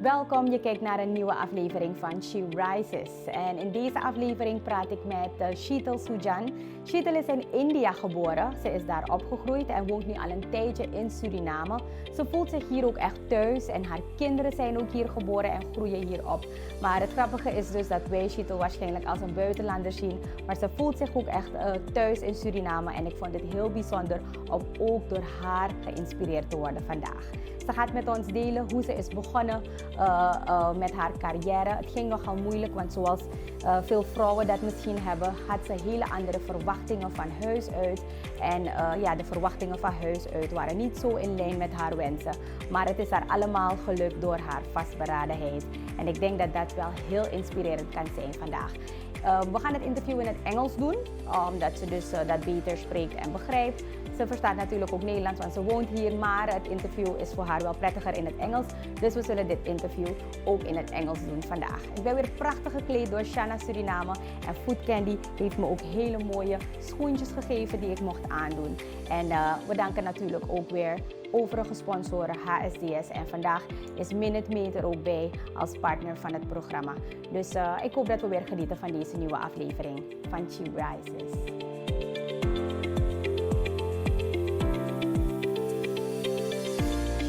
Welkom, je kijkt naar een nieuwe aflevering van She Rises. En in deze aflevering praat ik met Sheetal Sujan. Sheetal is in India geboren. Ze is daar opgegroeid en woont nu al een tijdje in Suriname. Ze voelt zich hier ook echt thuis en haar kinderen zijn ook hier geboren en groeien hier op. Maar het grappige is dus dat wij Sheetal waarschijnlijk als een buitenlander zien. Maar ze voelt zich ook echt thuis in Suriname en ik vond het heel bijzonder om ook door haar geïnspireerd te worden vandaag. Ze gaat met ons delen hoe ze is begonnen met haar carrière. Het ging nogal moeilijk, want zoals veel vrouwen dat misschien hebben, had ze hele andere verwachtingen van huis uit. En de verwachtingen van huis uit waren niet zo in lijn met haar wensen. Maar het is haar allemaal gelukt door haar vastberadenheid. En ik denk dat dat wel heel inspirerend kan zijn vandaag. We gaan het interview in het Engels doen, omdat ze dus dat beter spreekt en begrijpt. Ze verstaat natuurlijk ook Nederlands, want ze woont hier, maar het interview is voor haar wel prettiger in het Engels. Dus we zullen dit interview ook in het Engels doen vandaag. Ik ben weer prachtig gekleed door Shana Suriname en Food Candy heeft me ook hele mooie schoentjes gegeven die ik mocht aandoen. En we danken natuurlijk ook weer overige sponsoren HSDS en vandaag is Minute Maid er ook bij als partner van het programma. Dus ik hoop dat we weer genieten van deze nieuwe aflevering van She Rises.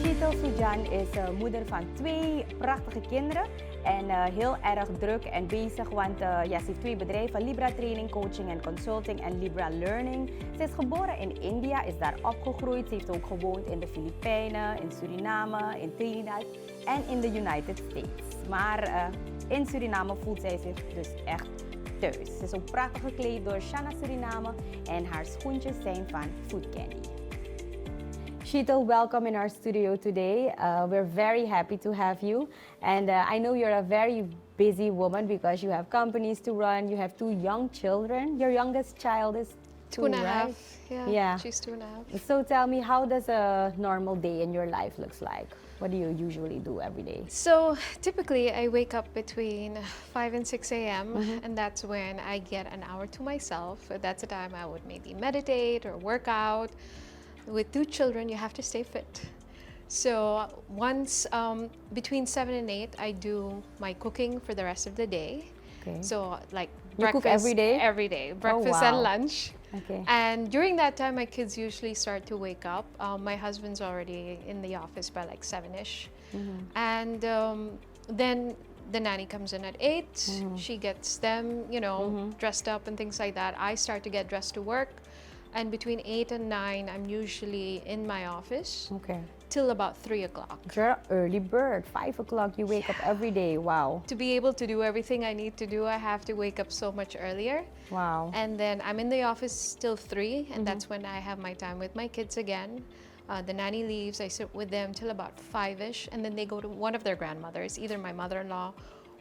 Sheetal Sujan is moeder van 2 prachtige kinderen en heel erg druk en bezig, want ze heeft 2 bedrijven, Libra Training, Coaching en Consulting en Libra Learning. Ze is geboren in India, is daar opgegroeid. Ze heeft ook gewoond in de Filipijnen, in Suriname, in Trinidad en in de United States. Maar in Suriname voelt zij zich dus echt thuis. Ze is ook prachtig gekleed door Shana Suriname en haar schoentjes zijn van Food Candy. Sheetal, welcome in our studio today. We're very happy to have you. And I know you're a very busy woman because you have companies to run, you have 2 young children. Your youngest child is 2 and a right? half. Yeah, she's 2.5. So tell me, how does a normal day in your life looks like? What do you usually do every day? So typically I wake up between 5 and 6 a.m. And that's when I get an hour to myself. That's the time I would maybe meditate or work out. With 2 children, you have to stay fit. So once between 7 and 8, I do my cooking for the rest of the day. Okay. So like You breakfast cook every day? Every day, breakfast wow. and lunch. Okay. And during that time, my kids usually start to wake up. My husband's already in the office by like 7ish. And then the nanny comes in at 8. She gets them, dressed up and things like that. I start to get dressed to work. And between 8 and 9, I'm usually in my office. Okay. Till about 3 o'clock. You're an early bird. 5 o'clock you wake up every day. Wow. To be able to do everything I need to do, I have to wake up so much earlier. Wow. And then I'm in the office till 3, and that's when I have my time with my kids again. The nanny leaves, I sit with them till about 5ish, and then they go to one of their grandmothers, either my mother-in-law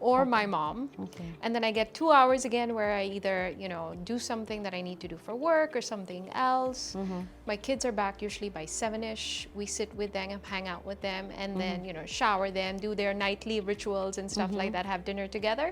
or my mom. Okay. And then I get 2 hours again where I either, do something that I need to do for work or something else. My kids are back usually by 7ish. We sit with them, hang out with them, and then, shower them, do their nightly rituals and stuff like that, have dinner together.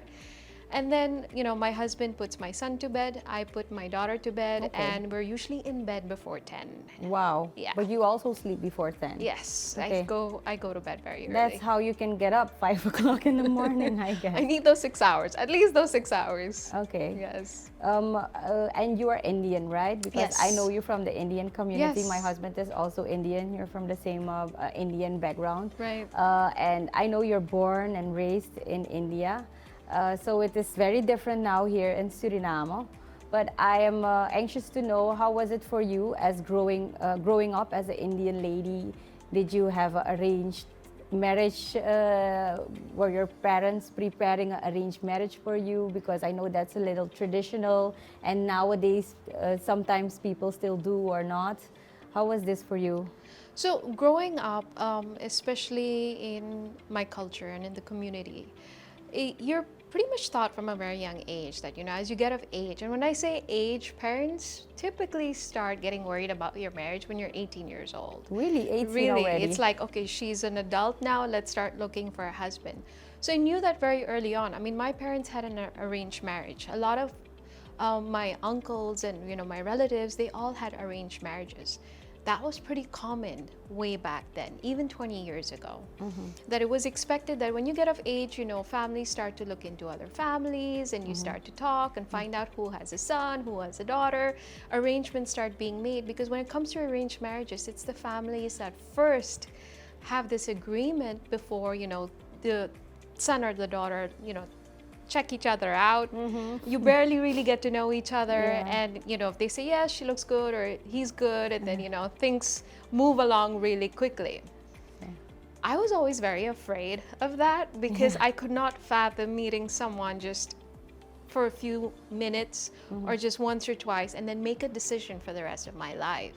And then, my husband puts my son to bed, I put my daughter to bed, and we're usually in bed before 10. Wow. Yeah. But you also sleep before 10? Yes, Okay. I go to bed very early. That's how you can get up 5 o'clock in the morning, I guess. I need those 6 hours, at least those 6 hours. Okay. Yes. And you are Indian, right? Because Yes. I know you from the Indian community. Yes. My husband is also Indian. You're from the same Indian background. Right. And I know you're born and raised in India. So it is very different now here in Suriname. But I am anxious to know, how was it for you as growing up as an Indian lady? Did you have an arranged marriage? Were your parents preparing an arranged marriage for you? Because I know that's a little traditional, and nowadays sometimes people still do or not. How was this for you? So growing up, especially in my culture and in the community, you're pretty much taught from a very young age that, as you get of age, and when I say age, parents typically start getting worried about your marriage when you're 18 years old. Really? 18 Really, already? it's like, okay, she's an adult now, let's start looking for a husband. So I knew that very early on. I mean, my parents had an arranged marriage. A lot of my uncles and, my relatives, they all had arranged marriages. that was pretty common way back then, even 20 years ago. That it was expected that when you get of age, you know, families start to look into other families and you start to talk and find out who has a son, who has a daughter. Arrangements start being made, because when it comes to arranged marriages, it's the families that first have this agreement before, you know, the son or the daughter, you know, check each other out. You barely really get to know each other, and you know, if they say yes, she looks good or he's good, and then you know, things move along really quickly. I was always very afraid of that, because I could not fathom meeting someone just for a few minutes or just once or twice and then make a decision for the rest of my life.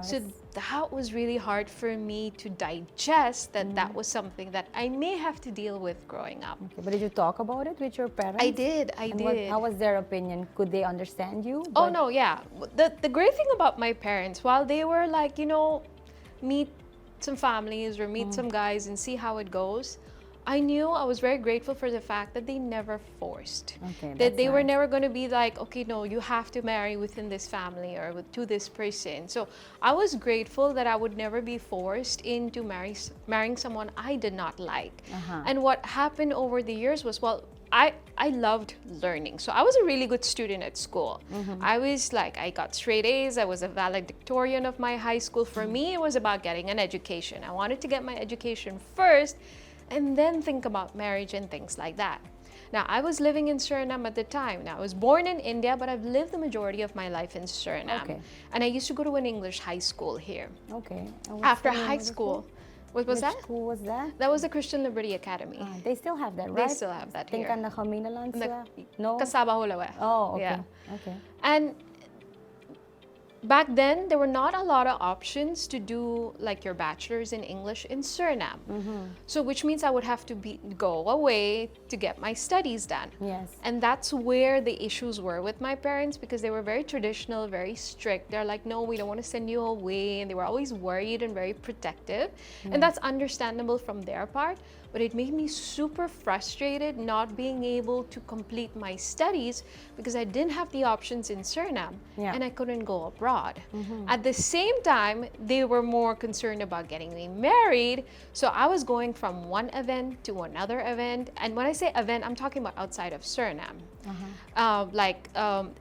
So that was really hard for me to digest, that that was something that I may have to deal with growing up. But did you talk about it with your parents? I did. How was their opinion? Could they understand you? Oh no, yeah. The great thing about my parents, while they were like, you know, meet some families or meet some guys and see how it goes, I knew, I was very grateful for the fact that they never forced. That they were never going to be like, okay, no, you have to marry within this family or to this person. So I was grateful that I would never be forced into marrying someone I did not like. And what happened over the years was, well, I loved learning. So I was a really good student at school. I was like, I got straight A's. I was a valedictorian of my high school. For me, it was about getting an education. I wanted to get my education first, and then think about marriage and things like that. Now, I was living in Suriname at the time. Now, I was born in India, but I've lived the majority of my life in Suriname. And I used to go to an English high school here. After high school. What was that? Which school was that? That was the Christian Liberty Academy. They still have that, right? They still have that here. Think aan de Gemeenelandse? No? Kasabahulawe. Oh, okay. Yeah. And back then, there were not a lot of options to do like your bachelor's in English in Suriname. So which means I would have to go away to get my studies done. And that's where the issues were with my parents, because they were very traditional, very strict. They're like, no, we don't want to send you away. And they were always worried and very protective. And that's understandable from their part. But it made me super frustrated not being able to complete my studies because I didn't have the options in Suriname and I couldn't go abroad. At the same time, they were more concerned about getting me married. So I was going from one event to another event. And when I say event, I'm talking about outside of Suriname.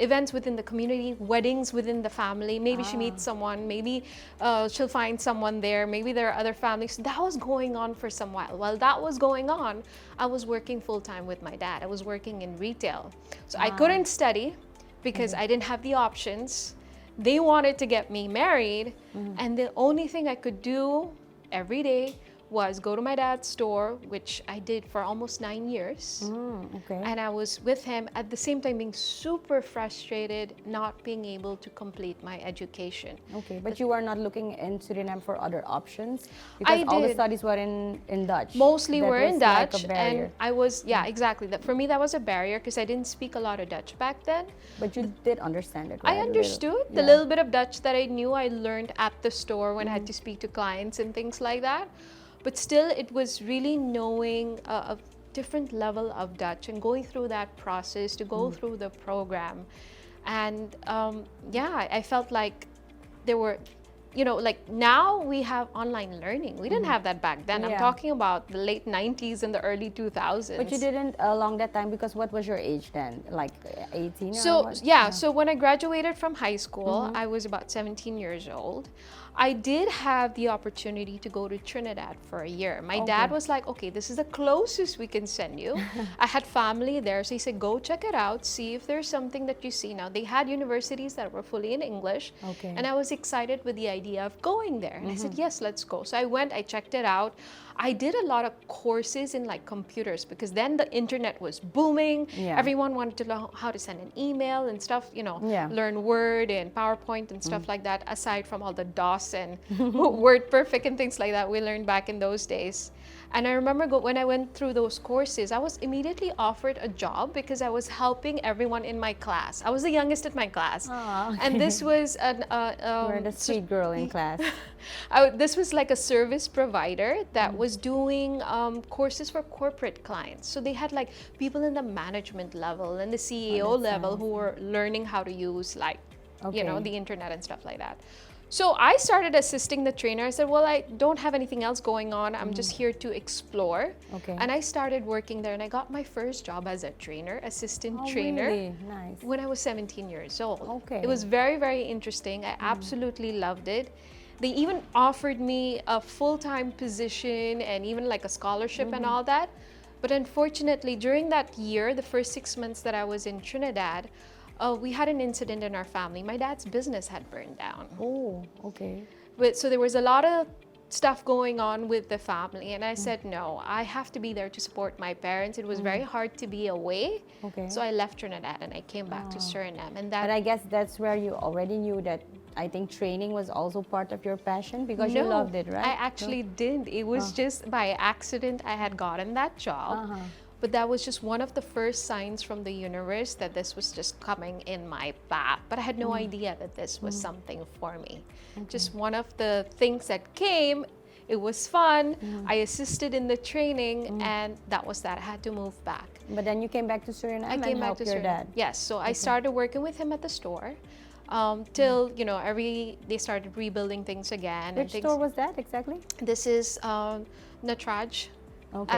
Events within the community, weddings within the family. Maybe she meets someone, maybe she'll find someone there, maybe there are other families. That was going on for some while. While that was going on, I was working full-time with my dad. I was working in retail. So I couldn't study because I didn't have the options. They wanted to get me married, and the only thing I could do every day was go to my dad's store, which I did for almost 9 years. And I was with him at the same time being super frustrated, not being able to complete my education. But you were not looking in Suriname for other options? Because all the studies were in Dutch. Mostly were in Dutch, and I was, exactly. For me, that was a barrier because I didn't speak a lot of Dutch back then. But you did understand it, right? I understood. The little bit of Dutch that I knew, I learned at the store when I had to speak to clients and things like that. But still, it was really knowing a different level of Dutch and going through that process to go through the program. And I felt like there were, like now we have online learning. We didn't have that back then. I'm talking about the late 90s and the early 2000s. But you didn't along that time, because what was your age then? Like 18 so, or what? So when I graduated from high school, I was about 17 years old. I did have the opportunity to go to Trinidad for a year. My dad was like, okay, this is the closest we can send you. I had family there, so he said, go check it out, see if there's something that you see. Now, they had universities that were fully in English, and I was excited with the idea of going there. And I said, yes, let's go. So I went, I checked it out. I did a lot of courses in like computers, because then the internet was booming. Everyone wanted to learn how to send an email and stuff, learn Word and PowerPoint and stuff like that, aside from all the DOS and Word Perfect and things like that we learned back in those days. And I remember when I went through those courses, I was immediately offered a job because I was helping everyone in my class. I was the youngest in my class. And this was You're the sweet girl in class. This was like a service provider that was doing courses for corporate clients. So they had like people in the management level and the CEO level who were learning how to use the internet and stuff like that. So I started assisting the trainer. I said, well, I don't have anything else going on. I'm just here to explore. Okay. And I started working there, and I got my first job as a trainer, assistant trainer. Really? Nice. When I was 17 years old. Okay. It was very, very interesting. I absolutely loved it. They even offered me a full-time position and even like a scholarship and all that. But unfortunately, during that year, the first 6 months that I was in Trinidad, we had an incident in our family. My dad's business had burned down. Oh, okay. So there was a lot of stuff going on with the family, and I said, no, I have to be there to support my parents. It was very hard to be away. Okay. So I left Trinidad and I came back to Suriname. And But I guess that's where you already knew that, I think training was also part of your passion because you loved it, right? I actually didn't. It was just by accident I had gotten that job. But that was just one of the first signs from the universe that this was just coming in my path. But I had no idea that this was something for me. Just one of the things that came. It was fun. I assisted in the training, and that was that. I had to move back. But then you came back to Suriname I came and back helped to your Suriname. dad. Yes, so I started working with him at the store till they started rebuilding things again. Which store was that exactly? This is Natraj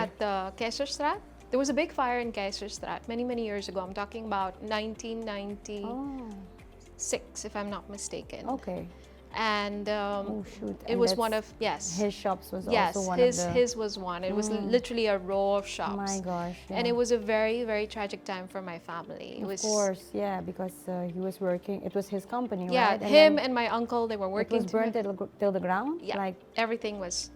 at the Keiserstraat. There was a big fire in Keiserstraat many years ago. I'm talking about 1996, if I'm not mistaken. Okay. And shoot. it And was one of his shops was yes, also one his of the... his was one. It was literally a row of shops. My gosh. Yeah. And it was a very, very tragic time for my family. It of was, course, yeah, because he was working. It was his company, yeah, right? him and my uncle, they were it working. was burnt till the ground. Yeah, Like everything was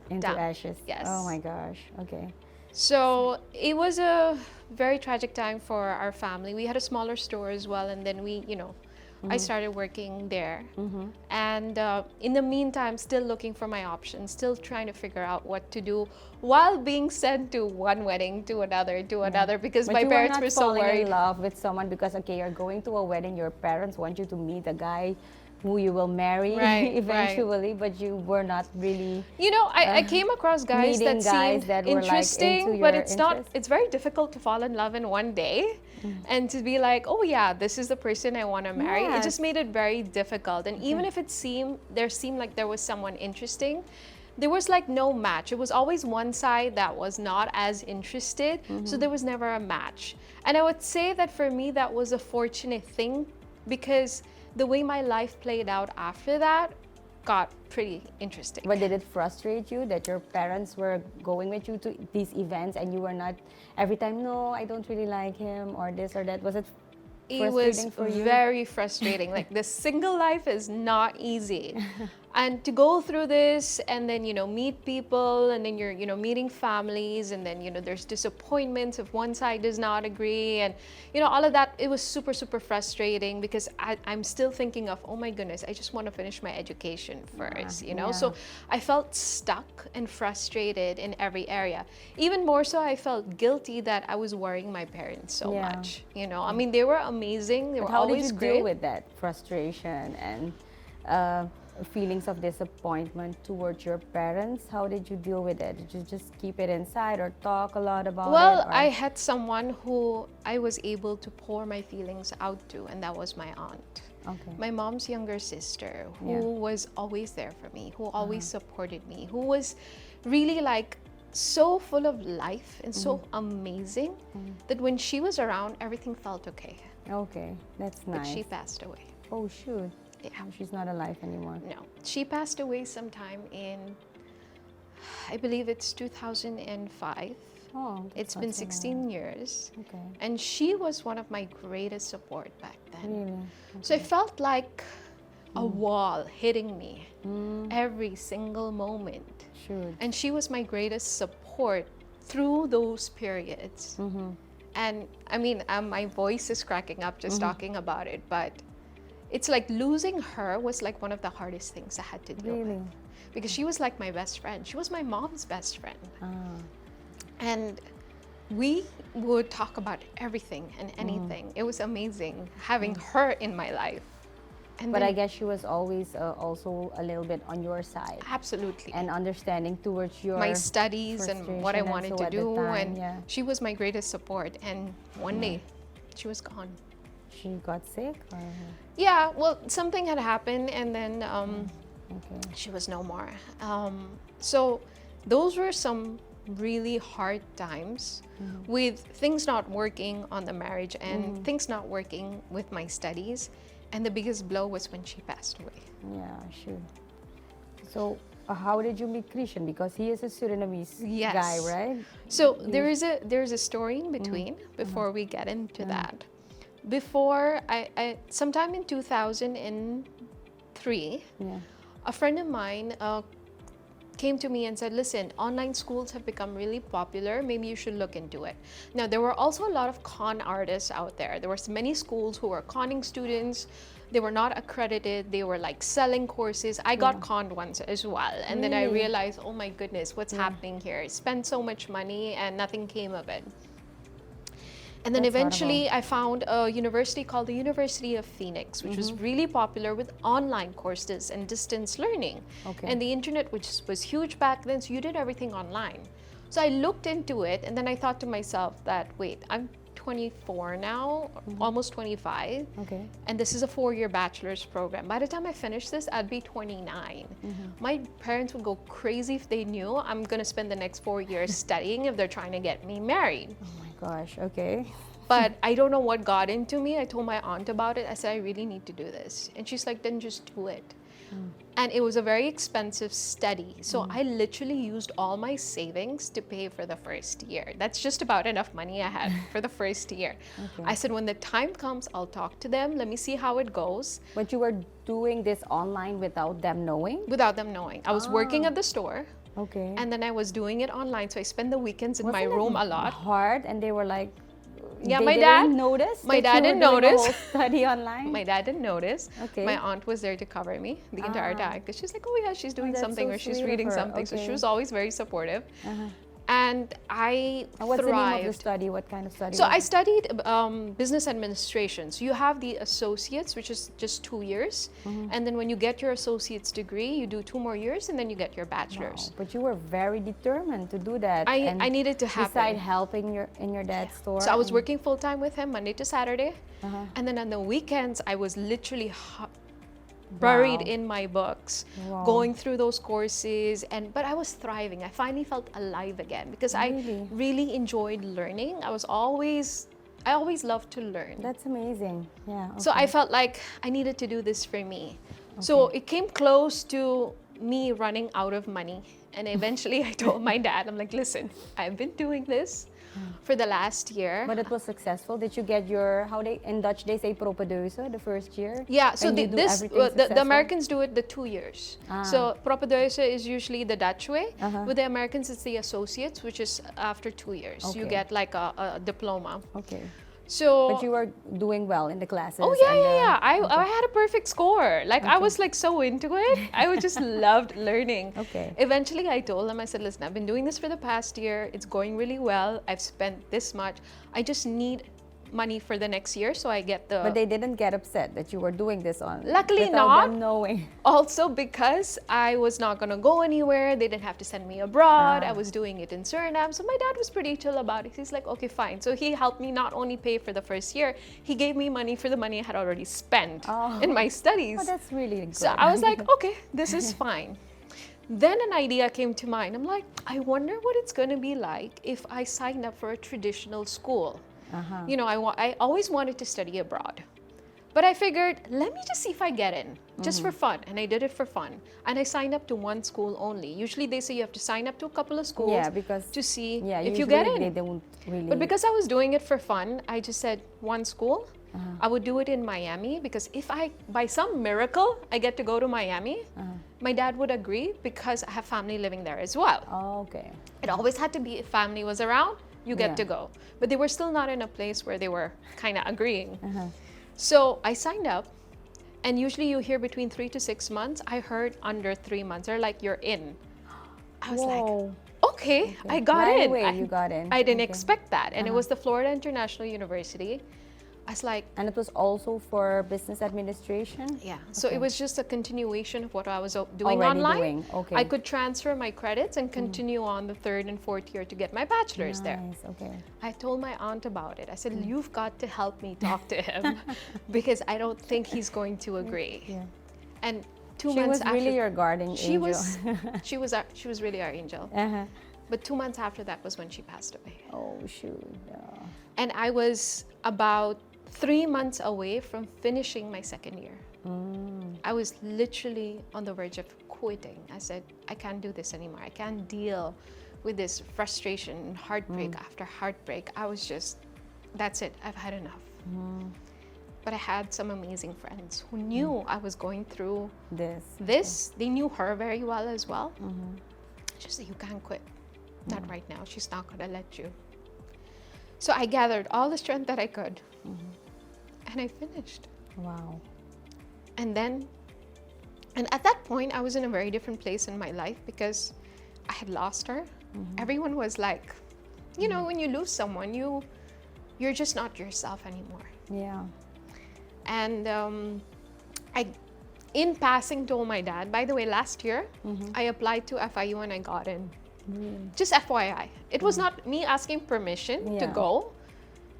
into down. ashes. Yes. Oh my gosh. Okay. So it was a very tragic time for our family. We had a smaller store as well, and then I started working there. And in the meantime, still looking for my options, still trying to figure out what to do while being sent to one wedding to another because But my you parents were were not so falling worried. in love with someone because you're going to a wedding. Your parents want you to meet a guy who you will marry eventually, but you were not really. I came across guys that seemed interesting, into but your it's not. interest. It's very difficult to fall in love in one day, and to be like, oh yeah, this is the person I want to marry. It just made it very difficult. And even if there seemed like there was someone interesting, there was like no match. It was always one side that was not as interested, so there was never a match. And I would say that for me, that was a fortunate thing because the way my life played out after that got pretty interesting. But did it frustrate you that your parents were going with you to these events and you were not every time, no, I don't really like him or this or that? Was it frustrating for you? Very frustrating. Like the single life is not easy. And to go through this and then, meet people and then you're, meeting families and then, there's disappointments if one side does not agree and, all of that. It was super, super frustrating because I'm still thinking of, oh my goodness, I just want to finish my education first, So I felt stuck and frustrated in every area. Even more so, I felt guilty that I was worrying my parents so much, I mean, they were amazing. They were always great. How did you deal with that frustration and feelings of disappointment towards your parents? How did you deal with it? Did you just keep it inside or talk a lot about it? Well, I had someone who I was able to pour my feelings out to, and that was my aunt. Okay. My mom's younger sister, who was always there for me, who always supported me, who was really like so full of life and so amazing that when she was around, everything felt okay. Okay, that's nice. But she passed away. Oh, shoot. Yeah. She's not alive anymore. No. She passed away sometime in, I believe it's 2005. Oh, It's been 16 years. Okay. And she was one of my greatest support back then. Really? So it felt like a wall hitting me every single moment. Sure. And she was my greatest support through those periods. And I mean, my voice is cracking up just talking about it, but it's like losing her was like one of the hardest things I had to deal with. Because she was like my best friend. She was my mom's best friend. And we would talk about everything and anything. It was amazing having her in my life. And But I guess she was always also a little bit on your side. Absolutely. And understanding towards your my studies and what I frustration wanted so to at the do. time, And she was my greatest support. And one day, she was gone. She got sick? Or? Yeah, well, something had happened, and then Okay. she was no more. So those were some really hard times with things not working on the marriage and things not working with my studies. And the biggest blow was when she passed away. Yeah, sure. So, how did you meet Christian? Because he is a Surinamese Yes. guy, right? So there's a story in between before we get into that. Before I sometime in 2003, a friend of mine came to me and said, listen, online schools have become really popular. Maybe you should look into it. Now, there were also a lot of con artists out there. There were many schools who were conning students. They were not accredited. They were like selling courses. I got conned once as well. And then I realized, oh my goodness, what's happening here? I spent so much money and nothing came of it. And then eventually I found a university called the University of Phoenix, which was really popular with online courses and distance learning. Okay. And the internet, which was huge back then, so you did everything online. So I looked into it, and then I thought to myself that, wait, I'm 24 now, almost 25, Okay. and this is a 4-year bachelor's program. By the time I finish this, I'd be 29. My parents would go crazy if they knew I'm gonna spend the next 4 years studying if they're trying to get me married. Oh my gosh, okay. But I don't know what got into me. I told my aunt about it. I said, I really need to do this. And she's like, then just do it. And it was a very expensive study. So I literally used all my savings to pay for the first year. That's just about enough money I had for the first year. Okay. I said, when the time comes, I'll talk to them. Let me see how it goes. But you were doing this online without them knowing? Without them knowing. I was working at the store. Okay. And then I was doing it online. So I spent the weekends in my Wasn't room it a lot. hard, and they were like, Yeah, they my didn't dad- notice. my that dad you were didn't doing the notice. whole study online. My dad didn't notice. Okay. My aunt was there to cover me the entire time because she's like, oh yeah, she's doing that's something so or she's sweet of reading her. something. So she Okay. was always very supportive. And I And what's the name of the thrived. study? What kind of study? So was I it? studied business administration. So you have the associates, which is just 2 years. And then when you get your associate's degree, you do 2 more years and then you get your bachelor's. Wow, but you were very determined to do that. I needed to happen. Beside helping in your dad's store. So I was and- working full time with him Monday to Saturday. And then on the weekends, I was literally buried Wow. in my books, Wow. going through those courses. But I was thriving. I finally felt alive again because I Really? really enjoyed learning. I always loved to learn. That's amazing. Yeah. So I felt like I needed to do this for me. So it came close to me running out of money. And eventually I told my dad, I'm like, listen, I've been doing this for the last year. But it was successful. Did you get your, in Dutch they say propedeuse, the first year? Yeah, so And you do everything the successful? Americans do it the 2 years. So propedeuse is usually the Dutch way. With the Americans, it's the associates, which is after 2 years. You Okay. get like a diploma. Okay. So But you were doing well in the classes. Oh yeah, and yeah, yeah. I had a perfect score. Like I was like so into it. I just loved learning. Okay. Eventually I told him, I said, listen, I've been doing this for the past year. It's going really well. I've spent this much. I just need money for the next year so I get the But they didn't get upset that you were doing this on. Luckily without not. them knowing. Also because I was not going to go anywhere. They didn't have to send me abroad. I was doing it in Suriname. So my dad was pretty chill about it. He's like, okay, fine. So he helped me not only pay for the first year, he gave me money for the money I had already spent in my studies. Oh, that's really good. So I was like, okay, this is fine. Then an idea came to mind. I'm like, I wonder what it's going to be like if I signed up for a traditional school. You know, I always wanted to study abroad. But I figured, let me just see if I get in, just for fun. And I did it for fun. And I signed up to one school only. Usually they say you have to sign up to a couple of schools Yeah, because to see yeah, if you get usually in. They don't really. But because I was doing it for fun, I just said one school. I would do it in Miami because if by some miracle, I get to go to Miami, my dad would agree because I have family living there as well. Oh, okay. It always had to be if family was around, you get Yeah. to go. But they were still not in a place where they were kind of agreeing. So I signed up, and usually you hear between 3 to 6 months. I heard under 3 months. They're like, you're in. I was like, Whoa. okay, I got Right in. away you got in. I didn't Okay. expect that. And it was the Florida International University. I was like, And it was also for business administration? yeah. So Okay. it was just a continuation of what I was doing Already online. doing, okay. I could transfer my credits and continue on the 3rd and 4th year to get my bachelor's there. Nice, okay. I told my aunt about it. I said, you've got to help me talk to him because I don't think he's going to agree. Yeah. And 2 She months was after, really your guardian she angel. she was really our angel. Uh-huh. But 2 months after that was when she passed away. Oh, shoot. And I was about 3 months away from finishing my 2nd year. I was literally on the verge of quitting. I said, I can't do this anymore. I can't deal with this frustration and heartbreak after heartbreak. I was just, that's it. I've had enough. But I had some amazing friends who knew I was going through this. They knew her very well as well. She said, you can't quit. Not right now. She's not going to let you. So I gathered all the strength that I could, and I finished. Wow. And at that point, I was in a very different place in my life because I had lost her. Everyone was like, you know, when you lose someone, you're just not yourself anymore. Yeah. And I, in passing, told my dad, by the way, last year, I applied to FIU and I got in. Just FYI. It was not me asking permission to go.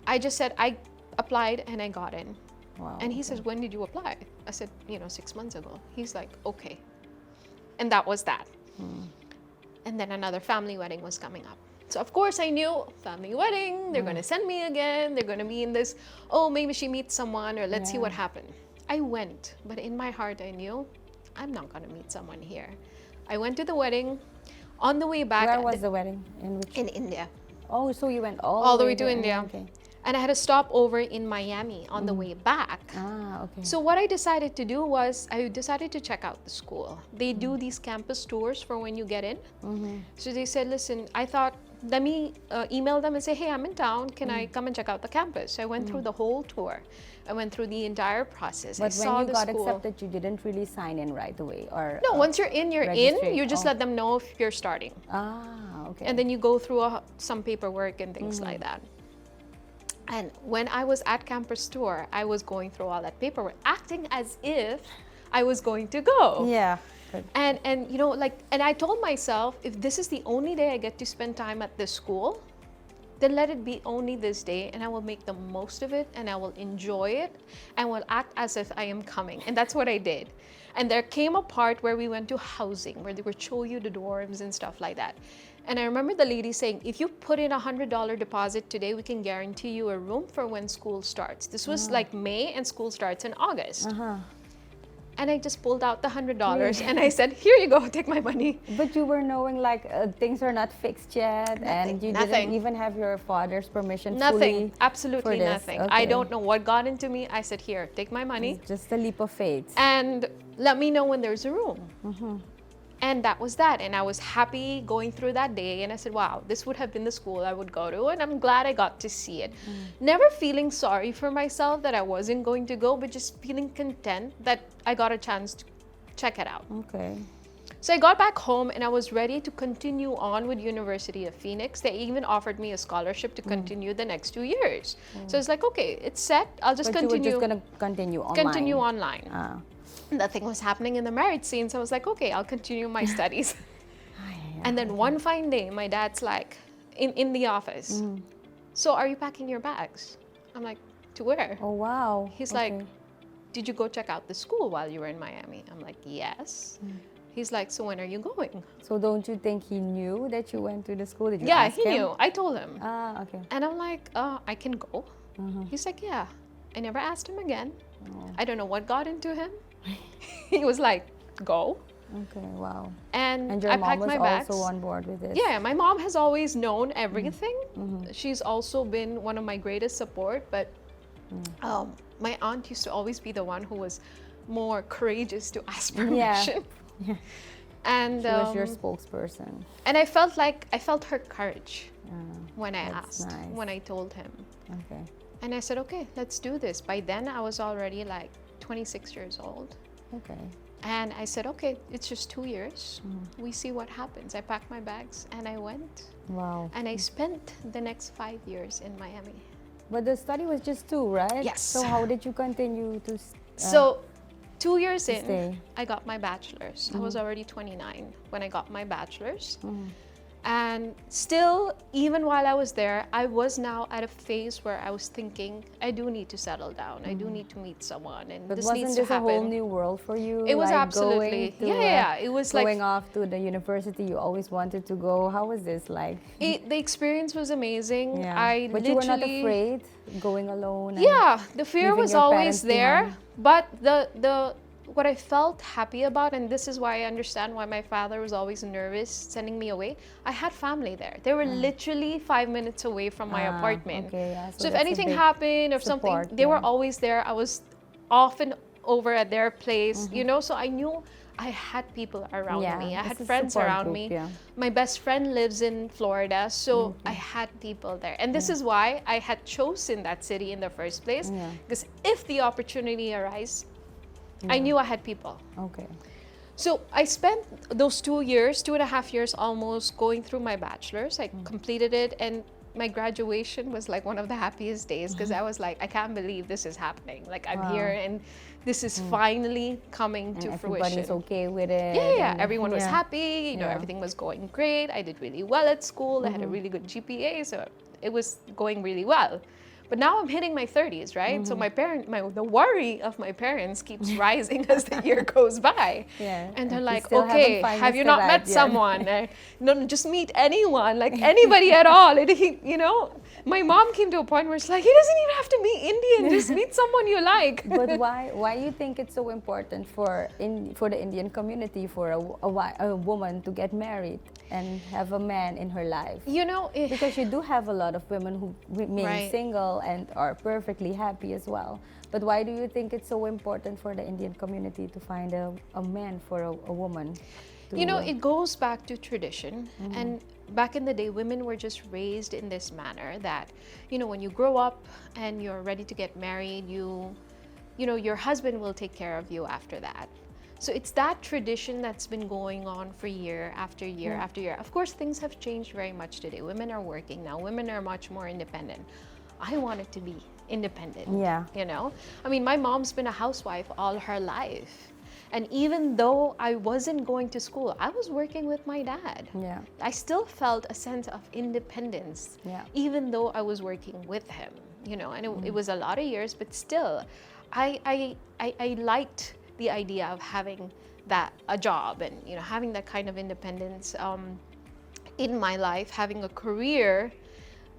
I just said I applied and I got in. Wow. And he says, when did you apply? I said, 6 months ago. He's like, okay. And that was that. And then another family wedding was coming up. So of course I knew, family wedding, they're going to send me again. They're going to be in this, oh, maybe she meets someone or let's see what happened. I went, but in my heart I knew, I'm not going to meet someone here. I went to the wedding. On the way back... Where was the wedding? In India. Oh, so you went all the way to India. Okay. And I had a stopover in Miami on the way back. Ah, okay. So what I decided to do was I decided to check out the school. They do these campus tours for when you get in. So they said, listen, I thought, let me email them and say, hey, I'm in town. Can I come and check out the campus? So I went through the whole tour. I went through the entire process. But I saw when you the got school. accepted, you didn't really sign in right away? Or No, once you're in, you're registrate. in. You just let them know if you're starting. Ah, okay. And then you go through some paperwork and things like that. And when I was at campus tour, I was going through all that paperwork, acting as if I was going to go. Yeah. Good. And and I told myself, if this is the only day I get to spend time at this school, then let it be only this day, and I will make the most of it, and I will enjoy it, and will act as if I am coming. And that's what I did. And there came a part where we went to housing, where they would show you the dorms and stuff like that. And I remember the lady saying, if you put in $100 deposit today, we can guarantee you a room for when school starts. This was like May, and school starts in August. And I just pulled out the $100 and I said, here you go, take my money. But you were knowing like things are not fixed yet, and you didn't even have your father's permission. Nothing, absolutely for this. nothing. Okay. I don't know what got into me. I said, here, take my money. It's just a leap of faith. And let me know when there's a room. And that was that. And I was happy going through that day. And I said, wow, this would have been the school I would go to. And I'm glad I got to see it. Never feeling sorry for myself that I wasn't going to go, but just feeling content that I got a chance to check it out. Okay. So I got back home and I was ready to continue on with University of Phoenix. They even offered me a scholarship to continue the next 2 years. So it's like, okay, it's set. I'll just continue. You were just going to continue online. Continue online. Nothing was happening in the marriage scene, so I was like, okay, I'll continue my studies. And then one fine day, my dad's like, in the office, so are you packing your bags? I'm like, to where? Oh, wow. He's like, did you go check out the school while you were in Miami? I'm like, yes. He's like, so when are you going? So don't you think he knew that you went to the school? Did you Yeah, ask he him? knew. I told him. Ah, okay. And I'm like, I can go. He's like, yeah. I never asked him again. I don't know what got into him. He was like, go. Okay, wow. And your I mom packed was my bags. also on board with this? Yeah, my mom has always known everything. She's also been one of my greatest support, but my aunt used to always be the one who was more courageous to ask permission. Yeah. And She was your spokesperson. And I felt her courage when I asked, nice. when I told him. Okay. And I said, okay, let's do this. By then I was already like 26 years old. Okay. And I said, okay, it's just 2 years. We see what happens. I packed my bags and I went. Wow. And I spent the next 5 years in Miami. But the study was just 2, right? Yes. So how did you continue to So 2 years in, stay? I got my bachelor's. I was already 29 when I got my bachelor's. Mm-hmm. And still, even while I was there, I was now at a phase where I was thinking, I do need to settle down. I do need to meet someone, and But this wasn't needs to this a happen. whole new world for you? It was like absolutely, going to, yeah. It was going like off to the university you always wanted to go. How was this like? the experience was amazing. Yeah. I But literally, you were not afraid going alone? And yeah, the fear leaving was your always parents there, behind? but the what I felt happy about, and this is why I understand why my father was always nervous sending me away, I had family there. They were literally 5 minutes away from my apartment. Okay, yeah, So if that's a anything big happened or support, something, they were yeah. always there. I was often over at their place, you know, so I knew I had people around Yeah, me. I it's had a friends support around group, me. yeah. My best friend lives in Florida, so I had people there. And this is why I had chosen that city in the first place, Yeah. because if the opportunity arises, I knew I had people. Okay. So I spent those 2 years, 2.5 years almost, going through my bachelor's. I completed it, and my graduation was like one of the happiest days, because I was like, I can't believe this is happening. Like, I'm here, and this is finally coming to fruition. Everybody's okay with it. Yeah, and- everyone was yeah. happy. You know, Yeah. everything was going great. I did really well at school. I had a really good GPA, so it was going really well. But now I'm hitting my 30s, right? So the worry of my parents keeps rising as the year goes by. Yeah, And they're you like, still haven't okay, found have you Mr. not Right met yet." someone? No, just meet anyone, like anybody at all. You know, my mom came to a point where it's like, he doesn't even have to be Indian. Just meet someone you like. But why you think it's so important for the Indian community for a woman to get married and have a man in her life? You know, Because you do have a lot of women who remain Right. single and are perfectly happy as well. But why do you think it's so important for the Indian community to find a man for a woman? you know, it goes back to tradition. And back in the day, women were just raised in this manner that, you know, when you grow up and you're ready to get married, you know, your husband will take care of you after that. So it's that tradition that's been going on for year after year after year. Of course, things have changed very much today. Women are working now. Women are much more independent. I wanted to be independent. Yeah. You know? I mean, my mom's been a housewife all her life. And even though I wasn't going to school, I was working with my dad. Yeah. I still felt a sense of independence, Yeah. even though I was working with him, you know, and it was a lot of years, but still, I liked the idea of having a job and, you know, having that kind of independence in my life, having a career,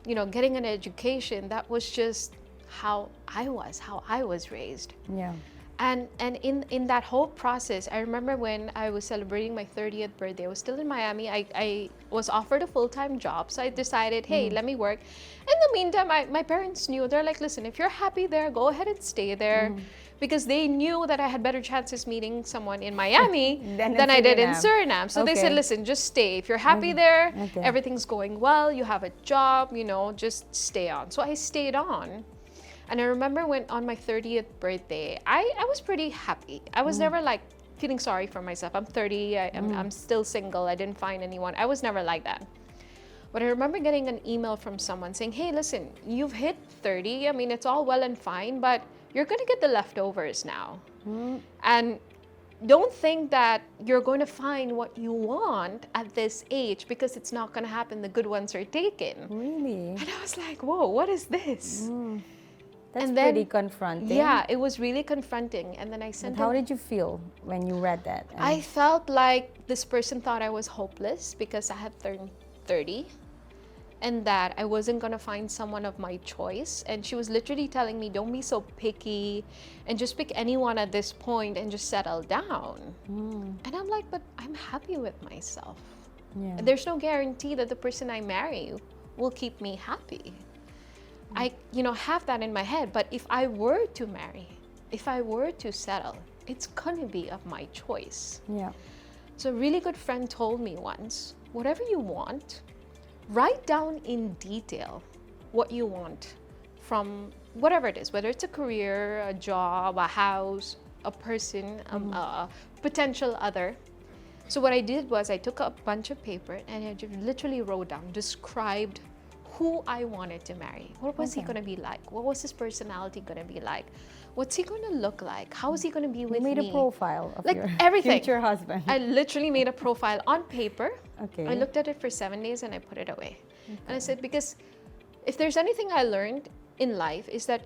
you know, getting an education. That was just how I was raised. Yeah. And in that whole process, I remember when I was celebrating my 30th birthday, I was still in Miami. I was offered a full-time job, so I decided, hey, let me work. In the meantime, my parents knew. They're like, listen, if you're happy there, go ahead and stay there. Because they knew that I had better chances meeting someone in Miami Than in than I did in Suriname. Suriname. So they Okay. said, listen, just stay. If you're happy there, Okay. everything's going well, you have a job, you know, just stay on. So I stayed on. And I remember when on my 30th birthday, I was pretty happy. I was never like feeling sorry for myself. I'm 30, I'm still single, I didn't find anyone. I was never like that. But I remember getting an email from someone saying, hey, listen, you've hit 30. I mean, it's all well and fine, but you're gonna get the leftovers now. And don't think that you're going to find what you want at this age, because it's not gonna happen. The good ones are taken. Really? And I was like, whoa, what is this? That's And then- pretty confronting. Yeah, it was really confronting. And then I sent How him, did you feel when you read that? I felt like this person thought I was hopeless because I had turned 30 and that I wasn't going to find someone of my choice. And she was literally telling me, don't be so picky and just pick anyone at this point and just settle down. And I'm like, but I'm happy with myself. Yeah. There's no guarantee that the person I marry will keep me happy. I, you know, have that in my head. But if I were to marry, if I were to settle, it's gonna be of my choice. Yeah. So a really good friend told me once, whatever you want, write down in detail what you want from whatever it is, whether it's a career, a job, a house, a person, a potential other. So what I did was I took a bunch of paper and I just literally wrote down, described who I wanted to marry. What was he Okay. going to be like? What was his personality going to be like? What's he going to look like? How is he going to be with You made me? a profile of Like your everything. future husband. I literally made a profile on paper. Okay. I looked at it for 7 days and I put it away. And I said, because if there's anything I learned in life is that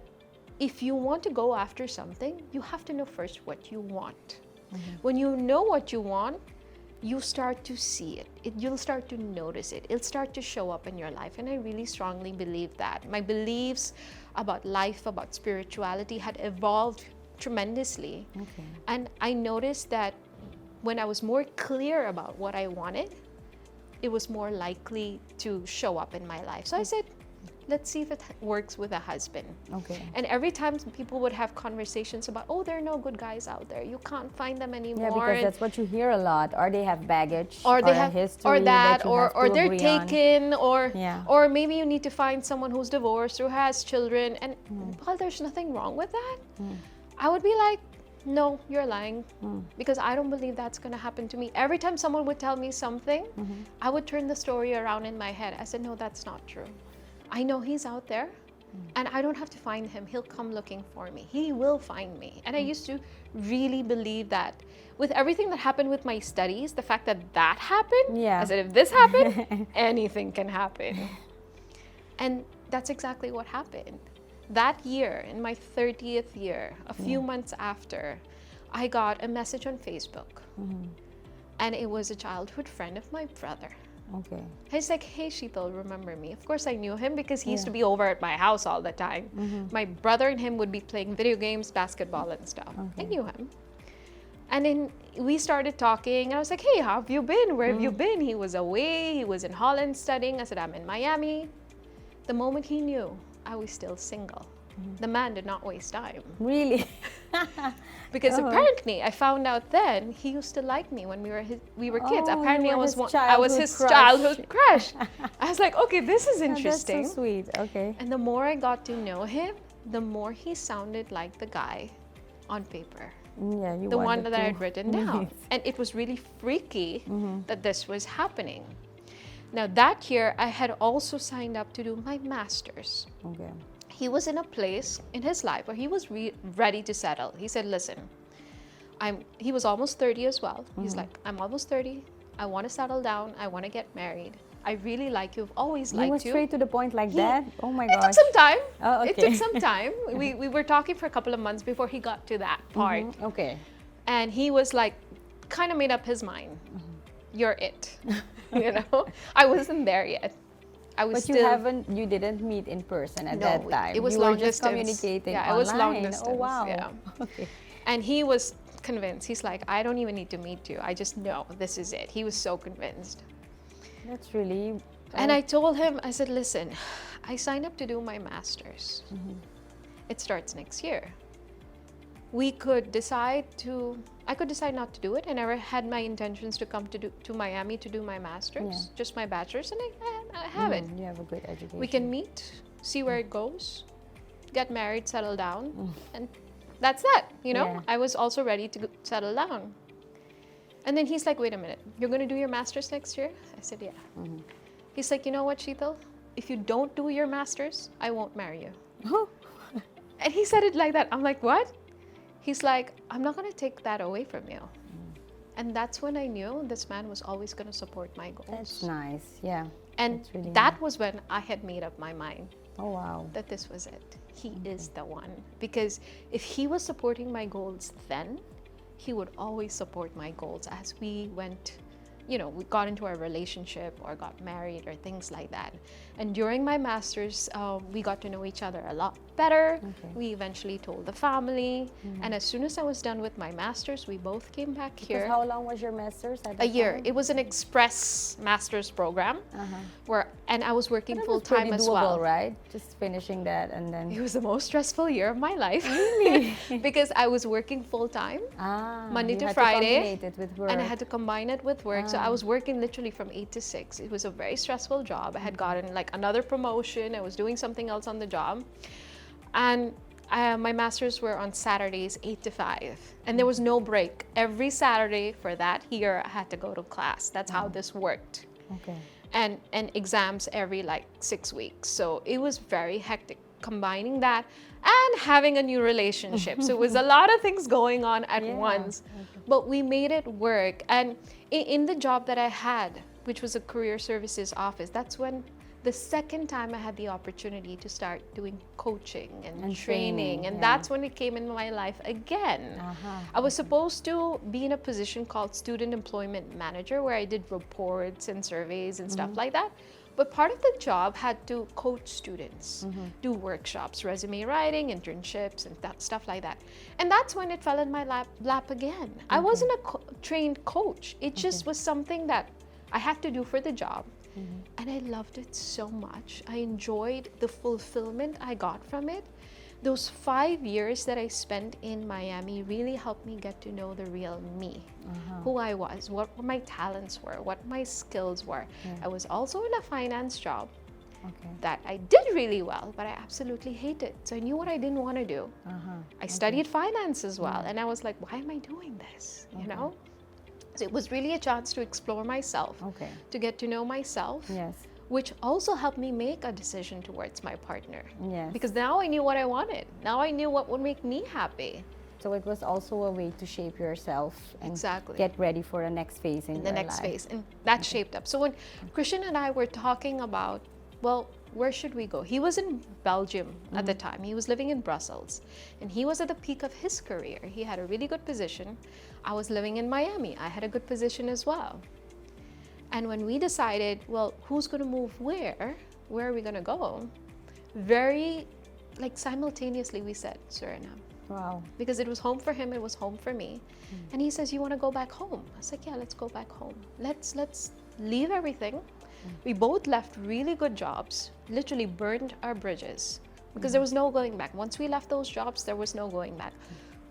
if you want to go after something, you have to know first what you want. When you know what you want, you start to see it. You'll start to notice it. It'll start to show up in your life. And I really strongly believe that. My beliefs about life, about spirituality had evolved tremendously. Okay. And I noticed that when I was more clear about what I wanted, it was more likely to show up in my life. So I said, let's see if it works with a husband. Okay. And every time people would have conversations about, oh, there are no good guys out there. You can't find them anymore. Yeah, because that's what you hear a lot. Or they have baggage, or they a have history or that you have or to they're agree on. taken Yeah. or maybe you need to find someone who's divorced or has children. And while there's nothing wrong with that, I would be like, no, you're lying, because I don't believe that's going to happen to me. Every time someone would tell me something, I would turn the story around in my head. I said, no, that's not true. I know he's out there, and I don't have to find him. He'll come looking for me. He will find me. And I used to really believe that. With everything that happened with my studies, the fact that that happened, Yeah. I said, if this happened, anything can happen. And that's exactly what happened. That year, in my 30th year, a few months after, I got a message on Facebook. And it was a childhood friend of my brother. Okay. He's like, hey, Sheetal, remember me? Of course I knew him because he used to be over at my house all the time. My brother and him would be playing video games, basketball and stuff. I knew him. And then we started talking and I was like, hey, how have you been? Where have you been? He was away. He was in Holland studying. I said, I'm in Miami. The moment he knew I was still single, the man did not waste time. Really? Because apparently, I found out then he used to like me when we were kids. Oh, Apparently, you were I was his childhood crush. I was like, okay, this is interesting. That's so sweet. Okay. And the more I got to know him, the more he sounded like the guy on paper, Yeah, you the one wanted that I to had written down. meet. And it was really freaky that this was happening. Now that year, I had also signed up to do my master's. Okay. He was in a place in his life where he was ready to settle. He said, listen, he was almost 30 as well. He's like, I'm almost 30. I want to settle down. I want to get married. I really like you. I've always You were liked you. straight to the point like that? Oh my It took gosh. some time. Oh, It okay. took some time. We were talking for a couple of months before he got to that part. Okay. And he was like, kind of made up his mind. You're it. You know? I wasn't there yet. I was But still... you didn't meet in person at No, that time. it was you long were just distance. communicating Yeah, online. it was long distance. Oh wow. Yeah. Okay. And he was convinced. He's like, I don't even need to meet you. I just know this is it. He was so convinced. That's really. And I told him, I said, listen, I signed up to do my master's. It starts next year. I could decide not to do it. I never had my intentions to come to Miami to do my master's, just my bachelor's, and I have it. You have a good education. We can meet, see where it goes, get married, settle down, and that's that, you know? Yeah. I was also ready to settle down. And then he's like, wait a minute, you're going to do your master's next year? I said, yeah. He's like, you know what, Sheetal? If you don't do your master's, I won't marry you. And he said it like that. I'm like, what? He's like, I'm not going to take that away from you. And that's when I knew this man was always going to support my goals. That's nice. Yeah. And That's really that was when I had made up my mind Oh wow. that this was it. He is the one. Because if he was supporting my goals then, he would always support my goals as we went, you know, we got into our relationship or got married or things like that. And during my master's, we got to know each other a lot better. Okay. We eventually told the family. And as soon as I was done with my master's, we both came back Because here. how long was your master's at A that year. time? It was an express master's program and I was working That full was pretty time as doable, well. right? Just finishing that and It then. was the most stressful year of my life. Really? Because I was working full time Monday you to had Friday, combine it with work. and I had to combine it with work. So I was working literally from 8 to 6. It was a very stressful job. I had gotten like another promotion. I was doing something else on the job. And my masters were on Saturdays, 8 to 5. And there was no break. Every Saturday for that year, I had to go to class. That's how this worked. Okay. and exams every like 6 weeks. So it was very hectic, combining that and having a new relationship. So it was a lot of things going on at once, but we made it work. And in the job that I had, which was a career services office, that's when the second time I had the opportunity to start doing coaching and training. And that's when it came in my life again. I was supposed to be in a position called student employment manager, where I did reports and surveys and stuff like that. But part of the job had to coach students, do workshops, resume writing, internships, and stuff like that. And that's when it fell in my lap again. I wasn't a trained coach. It just was something that I had to do for the job. And I loved it so much. I enjoyed the fulfillment I got from it. Those 5 years that I spent in Miami really helped me get to know the real me, who I was, what my talents were, what my skills were. I was also in a finance job that I did really well, but I absolutely hated. So I knew what I didn't want to do. I studied finance as well, and I was like, why am I doing this? You know? So it was really a chance to explore myself, to get to know myself, which also helped me make a decision towards my partner. Because now I knew what I wanted. Now I knew what would make me happy. So it was also a way to shape yourself and get ready for the next phase in your life. The next phase, and that shaped up. So when Christian and I were talking about, well, where should we go? He was in Belgium at the time. He was living in Brussels, and he was at the peak of his career. He had a really good position. I was living in Miami. I had a good position as well. And when we decided, well, who's going to move where are we going to go? Very, like, simultaneously we said Suriname. Wow. Because it was home for him, it was home for me. And he says, you want to go back home? I was like, yeah, let's go back home. Let's leave everything. We both left really good jobs, literally burned our bridges, because there was no going back. Once we left those jobs, there was no going back.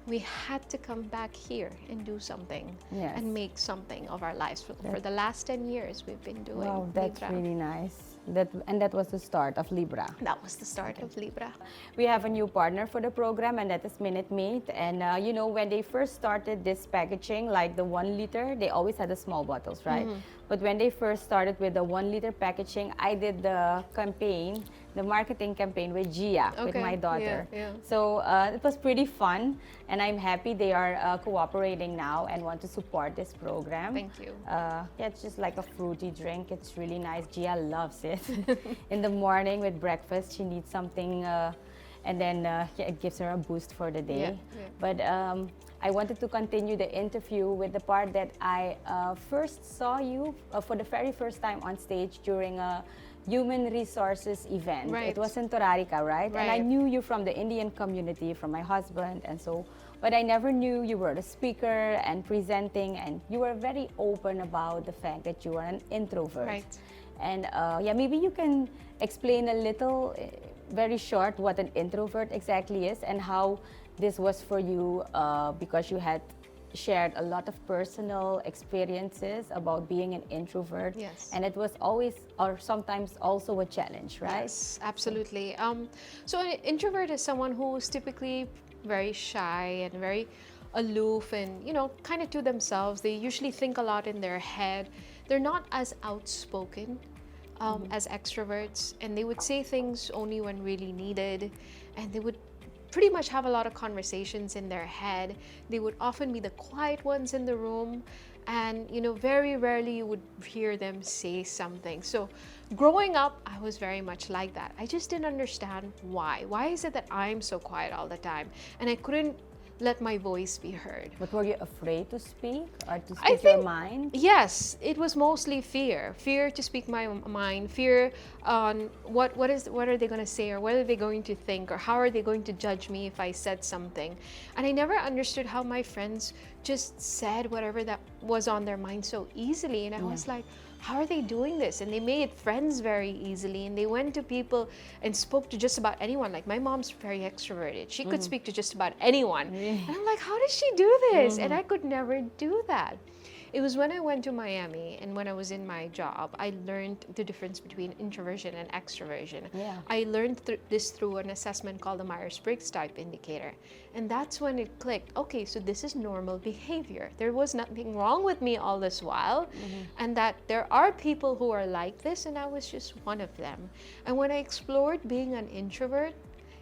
We had to come back here and do something and make something of our lives. For the last 10 years, we've been doing Wow, that's Libra. really nice. That was the start of Libra. That was the start of Libra. We have a new partner for the program, and that is Minute Maid. And you know, when they first started this packaging, like the 1 liter, they always had the small bottles, right? But when they first started with the 1 liter packaging, I did the campaign, the marketing campaign with Gia, with my daughter. So it was pretty fun, and I'm happy they are cooperating now and want to support this program. Thank you. Yeah, it's just like a fruity drink. It's really nice. Gia loves it. In the morning with breakfast, she needs something, and then it gives her a boost for the day. But I wanted to continue the interview with the part that I first saw you for the very first time on stage during a human resources event. It was in Torarica, right? And I knew you from the Indian community, from my husband, and so, but I never knew you were a speaker and presenting, and you were very open about the fact that you are an introvert. And yeah, maybe you can explain a little, very short, what an introvert exactly is and how this was for you, because you had shared a lot of personal experiences about being an introvert. And it was always, or sometimes also, a challenge, right? Yes, absolutely. So an introvert is someone who is typically very shy and very aloof and, you know, kind of to themselves. They usually think a lot in their head. They're not as outspoken as extroverts, and they would say things only when really needed, and they would pretty much have a lot of conversations in their head. They would often be the quiet ones in the room, and, you know, very rarely you would hear them say something. So growing up, I was very much like that. I just didn't understand why. Why is it that I'm so quiet all the time? And I couldn't let my voice be heard. But were you afraid to speak or to speak your mind? Yes, it was mostly fear. Fear to speak my mind, fear on what are they going to say, or what are they going to think, or how are they going to judge me if I said something. And I never understood how my friends just said whatever that was on their mind so easily. And I was like, how are they doing this? And they made friends very easily, and they went to people and spoke to just about anyone. Like, my mom's very extroverted. She could speak to just about anyone. And I'm like, how does she do this? And I could never do that. It was when I went to Miami and when I was in my job, I learned the difference between introversion and extroversion. Yeah. I learned this through an assessment called the Myers-Briggs type indicator. And that's when it clicked, okay, so this is normal behavior. There was nothing wrong with me all this while, and that there are people who are like this, and I was just one of them. And when I explored being an introvert,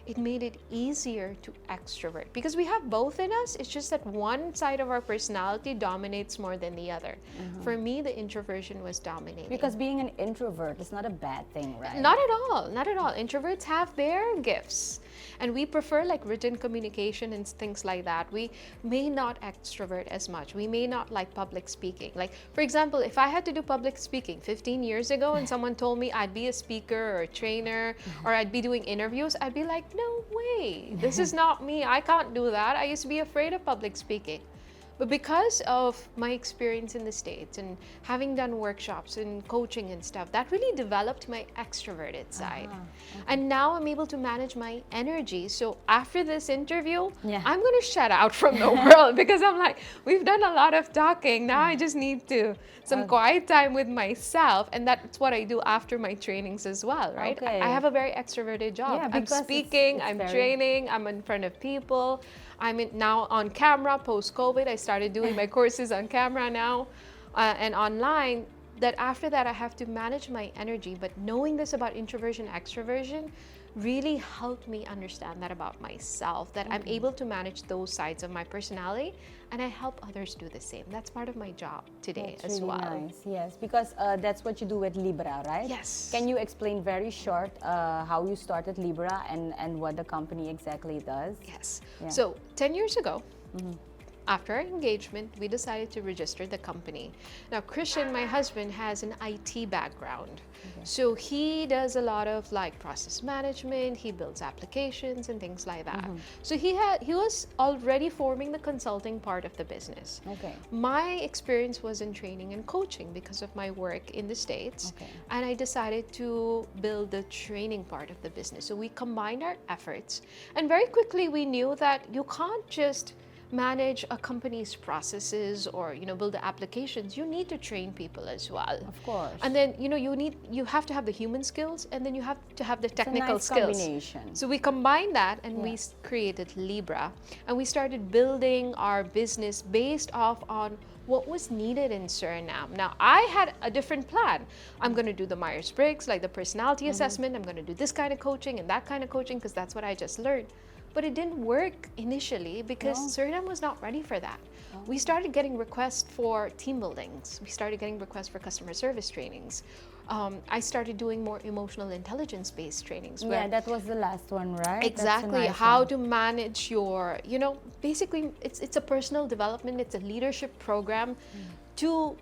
it made it easier to extrovert because we have both in us. It's just that one side of our personality dominates more than the other. For me, the introversion was dominating. Because being an introvert is not a bad thing, right? Not at all, not at all. Introverts have their gifts, and we prefer like written communication and things like that. We may not extrovert as much. We may not like public speaking. Like, for example, if I had to do public speaking 15 years ago and someone told me I'd be a speaker or a trainer or I'd be doing interviews, I'd be like, no way, this is not me. I can't do that. I used to be afraid of public speaking. But because of my experience in the States and having done workshops and coaching and stuff, that really developed my extroverted side. And now I'm able to manage my energy. So after this interview, I'm going to shut out from the world because I'm like, we've done a lot of talking. Now I just need some quiet time with myself. And that's what I do after my trainings as well, right? Okay. I have a very extroverted job. Yeah, I'm speaking, I'm training, I'm in front of people. I'm now on camera post-COVID. I started doing my courses on camera now and online. That after that, I have to manage my energy. But knowing this about introversion, extroversion really helped me understand that about myself, that I'm able to manage those sides of my personality, and I help others do the same. That's part of my job today That's as really well. Nice. Yes, because that's what you do with Libra, right? Yes. Can you explain very short how you started Libra and what the company exactly does? Yes. Yeah. So 10 years ago, after our engagement, we decided to register the company. Now, Christian, my husband, has an IT background. So he does a lot of like process management, he builds applications and things like that. So he was already forming the consulting part of the business. Okay. My experience was in training and coaching because of my work in the States. Okay. And I decided to build the training part of the business. So we combined our efforts, and very quickly we knew that you can't just manage a company's processes or build the applications. You need to train people as well. Of course. And then you have to have the human skills, and then you have to have the technical it's a skills. nice combination. So we combined that, and we created Libra, and we started building our business based off on what was needed in Suriname. Now, I had a different plan. I'm going to do the Myers-Briggs, like the personality assessment. I'm going to do this kind of coaching and that kind of coaching because that's what I just learned. But it didn't work initially because Suriname was not ready for that. We started getting requests for team buildings. We started getting requests for customer service trainings. I started doing more emotional intelligence-based trainings. Yeah, that was the last one, right? Exactly. How to manage your, basically it's a personal development, it's a leadership program to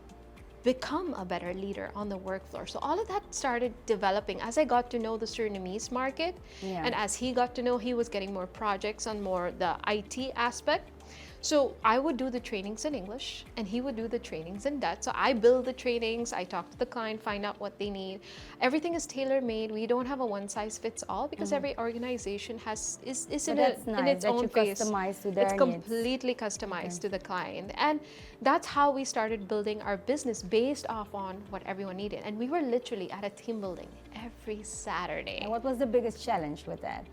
become a better leader on the work floor. So all of that started developing as I got to know the Surinamese market, and as he got to know, he was getting more projects on more the IT aspect. So I would do the trainings in English and he would do the trainings in Dutch. So I build the trainings, I talk to the client, find out what they need. Everything is tailor-made. We don't have a one-size-fits-all because every organization is in its own phase. It's completely customized to the client. And that's how we started building our business based off on what everyone needed. And we were literally at a team building every Saturday. And what was the biggest challenge with that?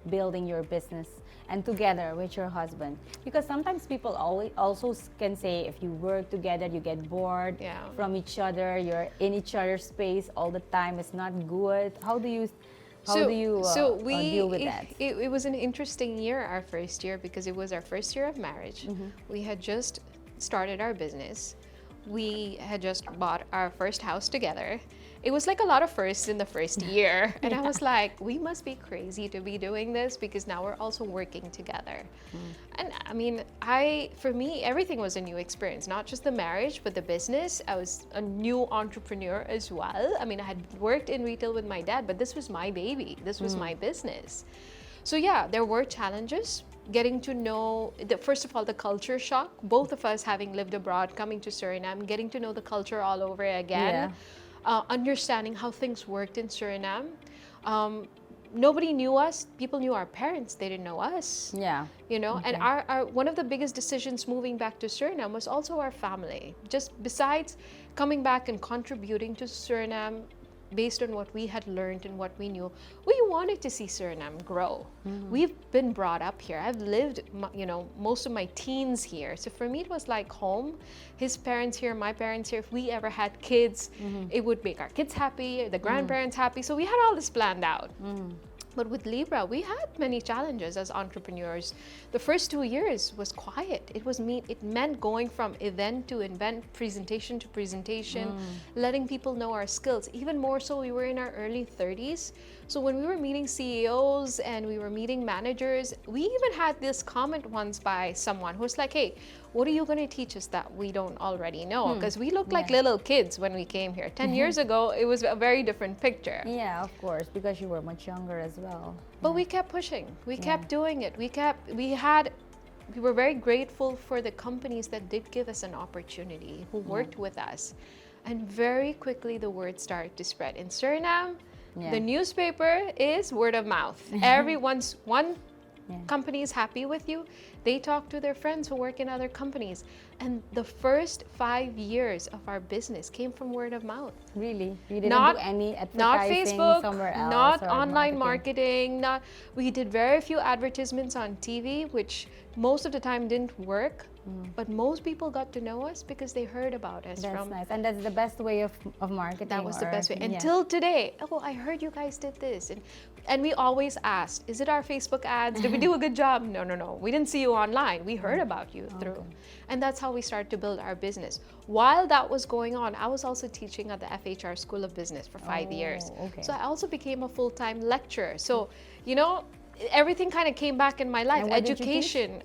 Building your business and together with your husband, because sometimes people also can say if you work together you get bored from each other, you're in each other's space all the time. It's not good. How do you deal with that? It was an interesting year, our first year, because it was our first year of marriage. We had just started our business. We had just bought our first house together. It was like a lot of firsts in the first year. And I was like, we must be crazy to be doing this because now we're also working together. And I mean, for me, everything was a new experience, not just the marriage, but the business. I was a new entrepreneur as well. I mean, I had worked in retail with my dad, but this was my baby. This was my business. So yeah, there were challenges. Getting to know, first of all, the culture shock. Both of us having lived abroad, coming to Suriname, getting to know the culture all over again. Understanding how things worked in Suriname. nobody knew us. People knew our parents. They didn't know us. Yeah. You know, Okay. and our one of the biggest decisions moving back to Suriname was also our family. Just besides coming back and contributing to Suriname based on what we had learned and what we knew, we wanted to see Suriname grow. We've been brought up here. I've lived, most of my teens here. So for me, it was like home. His parents here, my parents here. If we ever had kids, it would make our kids happy, the grandparents happy. So we had all this planned out. But with Libra, we had many challenges as entrepreneurs. The first 2 years was quiet. It meant going from event to event, presentation to presentation, letting people know our skills. Even more so, we were in our early 30s. So when we were meeting CEOs and we were meeting managers, we even had this comment once by someone who was like, hey, what are you going to teach us that we don't already know? Because we looked like little kids when we came here. 10 years ago, it was a very different picture. Yeah, of course, because you were much younger as well. But we kept pushing. We kept doing it. We were very grateful for the companies that did give us an opportunity, who worked with us. And very quickly, the word started to spread. In Suriname, the newspaper is word of mouth. One company is happy with you, they talk to their friends who work in other companies. And the first 5 years of our business came from word of mouth. Really? You didn't do any advertising not Facebook, somewhere else? not or online marketing. We did very few advertisements on TV, which most of the time didn't work. But most people got to know us because they heard about us. That's nice. And that's the best way of marketing. That was the best way. Until today, I heard you guys did this. And we always asked, is it our Facebook ads? Did we do a good job? No. We didn't see you online. We heard about you through. And that's how we started to build our business. While that was going on, I was also teaching at the FHR School of Business for 5 years. Okay. So I also became a full-time lecturer. So, everything kind of came back in my life. And what education,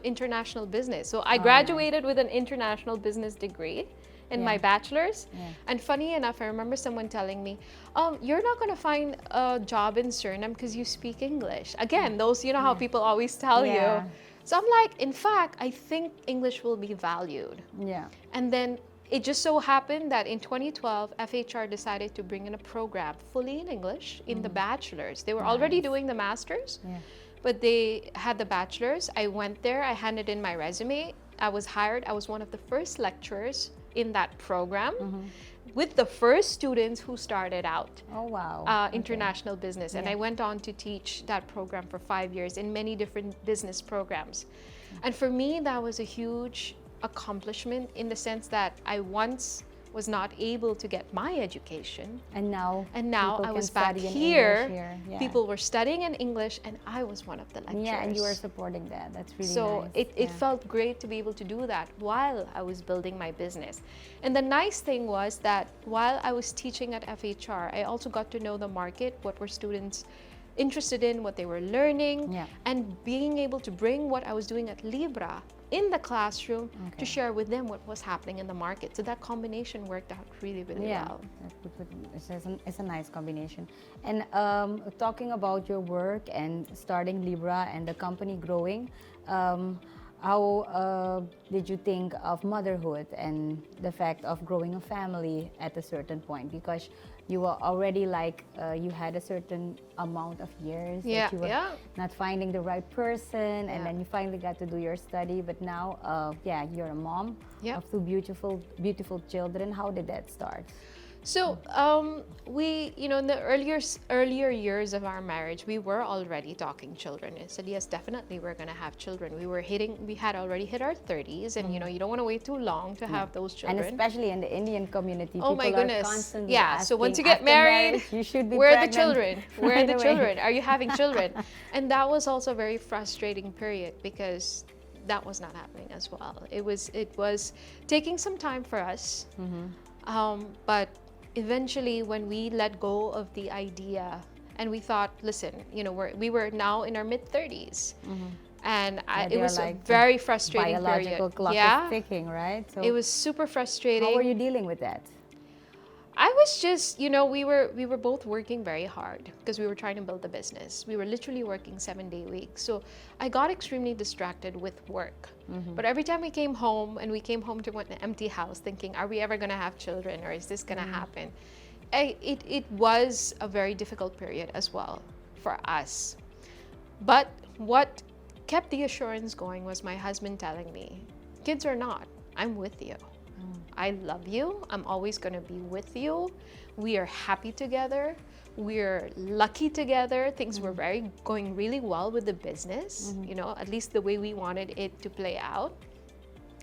international business. So I graduated with an international business degree in my bachelor's. And funny enough, I remember someone telling me, you're not going to find a job in Suriname because you speak English. Again, those, how people always tell you. So I'm like, in fact, I think English will be valued. Yeah. And then it just so happened that in 2012, FHR decided to bring in a program fully in English in the bachelor's. They were already doing the master's. But they had the bachelor's. I went there, I handed in my resume. I was hired. I was one of the first lecturers in that program with the first students who started out. Oh, wow. International business. And I went on to teach that program for 5 years in many different business programs. And for me, that was a huge accomplishment in the sense that I once was not able to get my education. And now I was back here. People were studying in English and I was one of the lecturers. Yeah, and you were supporting that. That's really so nice. it felt great to be able to do that while I was building my business. And the nice thing was that while I was teaching at FHR, I also got to know the market, what were students interested in, what they were learning, and being able to bring what I was doing at Libra in the classroom to share with them what was happening in the market. So that combination worked out really, really well. It's a nice combination. And talking about your work and starting Libra and the company growing, how did you think of motherhood and the fact of growing a family at a certain point? Because you were already you had a certain amount of years that you were not finding the right person, and then you finally got to do your study. But now, you're a mom of two beautiful children. How did that start? So we, in the earlier years of our marriage, we were already talking children. I said, yes, definitely we're going to have children. We had already hit our 30s, and you don't want to wait too long to have those children. And especially in the Indian community, oh my goodness, are constantly so once you get married, you should be where are pregnant. the children? Where are the children? Are you having children? And that was also a very frustrating period because that was not happening as well. It was taking some time for us, but eventually when we let go of the idea and we thought, listen, we were now in our mid-30s, and it was a very frustrating biological period. Clock is ticking, right? So it was super frustrating. How were you dealing with that? I was just, we were both working very hard because we were trying to build the business. We were literally working 7-day weeks. So I got extremely distracted with work. But every time we came home to an empty house thinking, are we ever going to have children, or is this going to happen? It was a very difficult period as well for us. But what kept the assurance going was my husband telling me, kids or not, I'm with you. I love you. I'm always going to be with you. We are happy together. We're lucky together. Things were going really well with the business, you know, at least the way we wanted it to play out.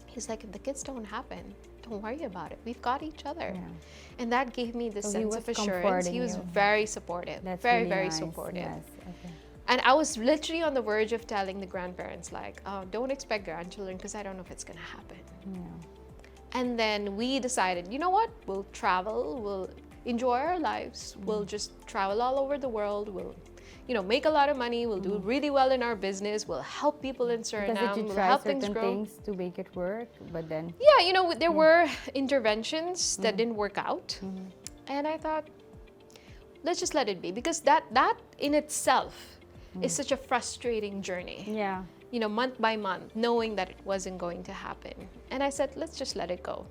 He's like, if the kids don't happen, don't worry about it. We've got each other. Yeah. And that gave me this sense of assurance. He was very supportive. That's very, really very nice. supportive. Yes. Okay. And I was literally on the verge of telling the grandparents, like, oh, don't expect grandchildren because I don't know if it's going to happen. Yeah. And then we decided, you know what? We'll travel. We'll enjoy our lives. We'll just travel all over the world. We'll, you know, make a lot of money. We'll do really well in our business. We'll help people in Suriname. Because did you we'll try help certain things grow. things to make it work, but then... Yeah, you know, there were interventions that didn't work out. And I thought, let's just let it be. Because that in itself is such a frustrating journey. Yeah. You know, month by month, knowing that it wasn't going to happen. And I said, let's just let it go.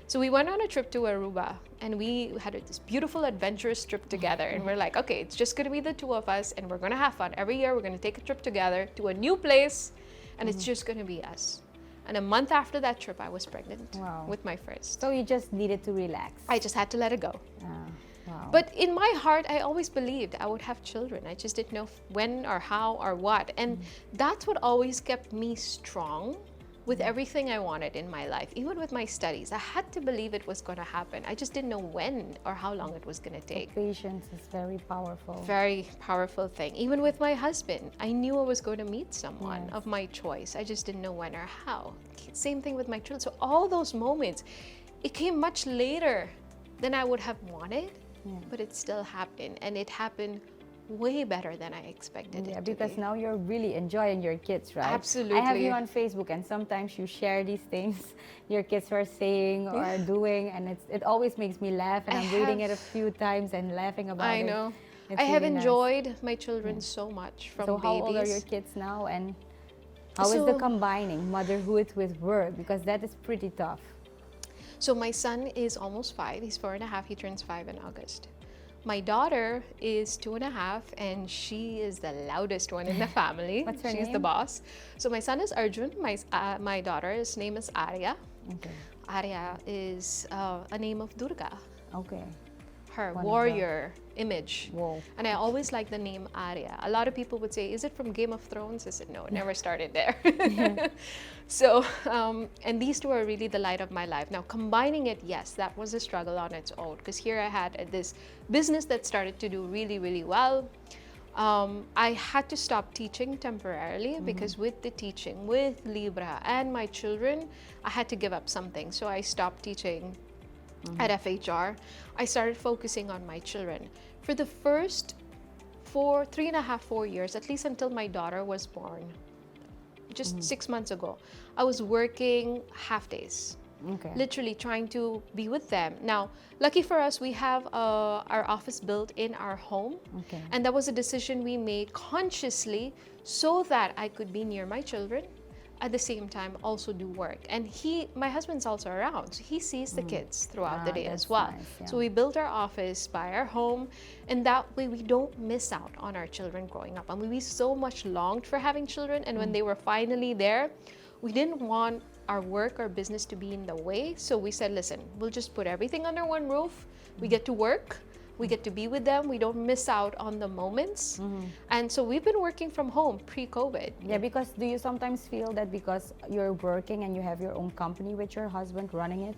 So we went on a trip to Aruba and we had this beautiful adventurous trip together. And we're like, okay, it's just going to be the two of us and we're going to have fun. Every year we're going to take a trip together to a new place and it's just going to be us. And a month after that trip, I was pregnant with my first. So you just needed to relax. I just had to let it go. Wow. But in my heart, I always believed I would have children. I just didn't know when or how or what. And that's what always kept me strong with everything I wanted in my life. Even with my studies, I had to believe it was going to happen. I just didn't know when or how long it was going to take. So patience is very powerful. Very powerful thing. Even with my husband, I knew I was going to meet someone of my choice. I just didn't know when or how. Same thing with my children. So all those moments, it came much later than I would have wanted. But it still happened, and it happened way better than I expected it to because be. now you're really enjoying your kids, right? Absolutely. I have you on Facebook, and sometimes you share these things your kids are saying or doing, and it always makes me laugh, and I'm reading it a few times and laughing about it. I know. It's I have really enjoyed nice. my children so much from So babies. how old are your kids now, and how is the combining motherhood with work? Because that is pretty tough. So my son is almost 5. He's 4.5. He turns 5 in August. My daughter is 2.5, and she is the loudest one in the family. What's her She's name? the boss. So my son is Arjun. My daughter's name is Arya. Okay. Arya is a name of Durga. Okay. Her Wonderful. warrior image. Whoa. And I always like the name Arya. A lot of people would say, is it from Game of Thrones? I said, no, it never started there. So, and these two are really the light of my life. Now, combining it, yes, that was a struggle on its own, because here I had this business that started to do really, really well. I had to stop teaching temporarily because with the teaching, with Libra and my children, I had to give up something. So I stopped teaching at FHR. I started focusing on my children. For the first 3.5, 4 years, at least until my daughter was born, just 6 months ago, I was working half days. Okay. Literally trying to be with them. Now, lucky for us, we have our office built in our home. Okay. And that was a decision we made consciously so that I could be near my children, at the same time also do work. And my husband's also around, so he sees the kids throughout the day as well. Nice, yeah. So we built our office by our home, and that way we don't miss out on our children growing up. I mean, we so much longed for having children, and when they were finally there, we didn't want our work or business to be in the way. So we said, listen, we'll just put everything under one roof. We get to work. We get to be with them. We don't miss out on the moments. And so we've been working from home pre-COVID. Yeah, because do you sometimes feel that because you're working and you have your own company with your husband running it,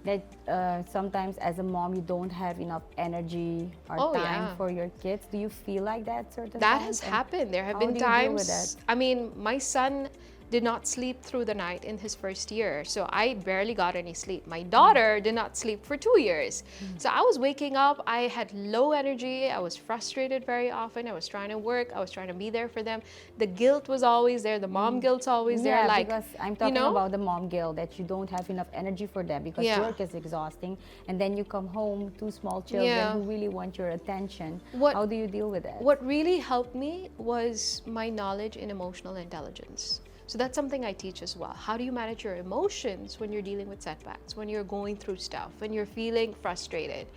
that sometimes as a mom you don't have enough energy or time for your kids? Do you feel like that certain That times? has happened. There have how been do you deal with times, that? I mean, my son did not sleep through the night in his first year. So I barely got any sleep. My daughter did not sleep for 2 years. So I was waking up, I had low energy, I was frustrated very often, I was trying to work, I was trying to be there for them. The guilt was always there, the mom guilt's always there. Yeah, Like, because I'm talking about the mom guilt, that you don't have enough energy for them because work is exhausting, and then you come home, 2 small children who really want your attention. How do you deal with that? What really helped me was my knowledge in emotional intelligence. So that's something I teach as well. How do you manage your emotions when you're dealing with setbacks, when you're going through stuff, when you're feeling frustrated?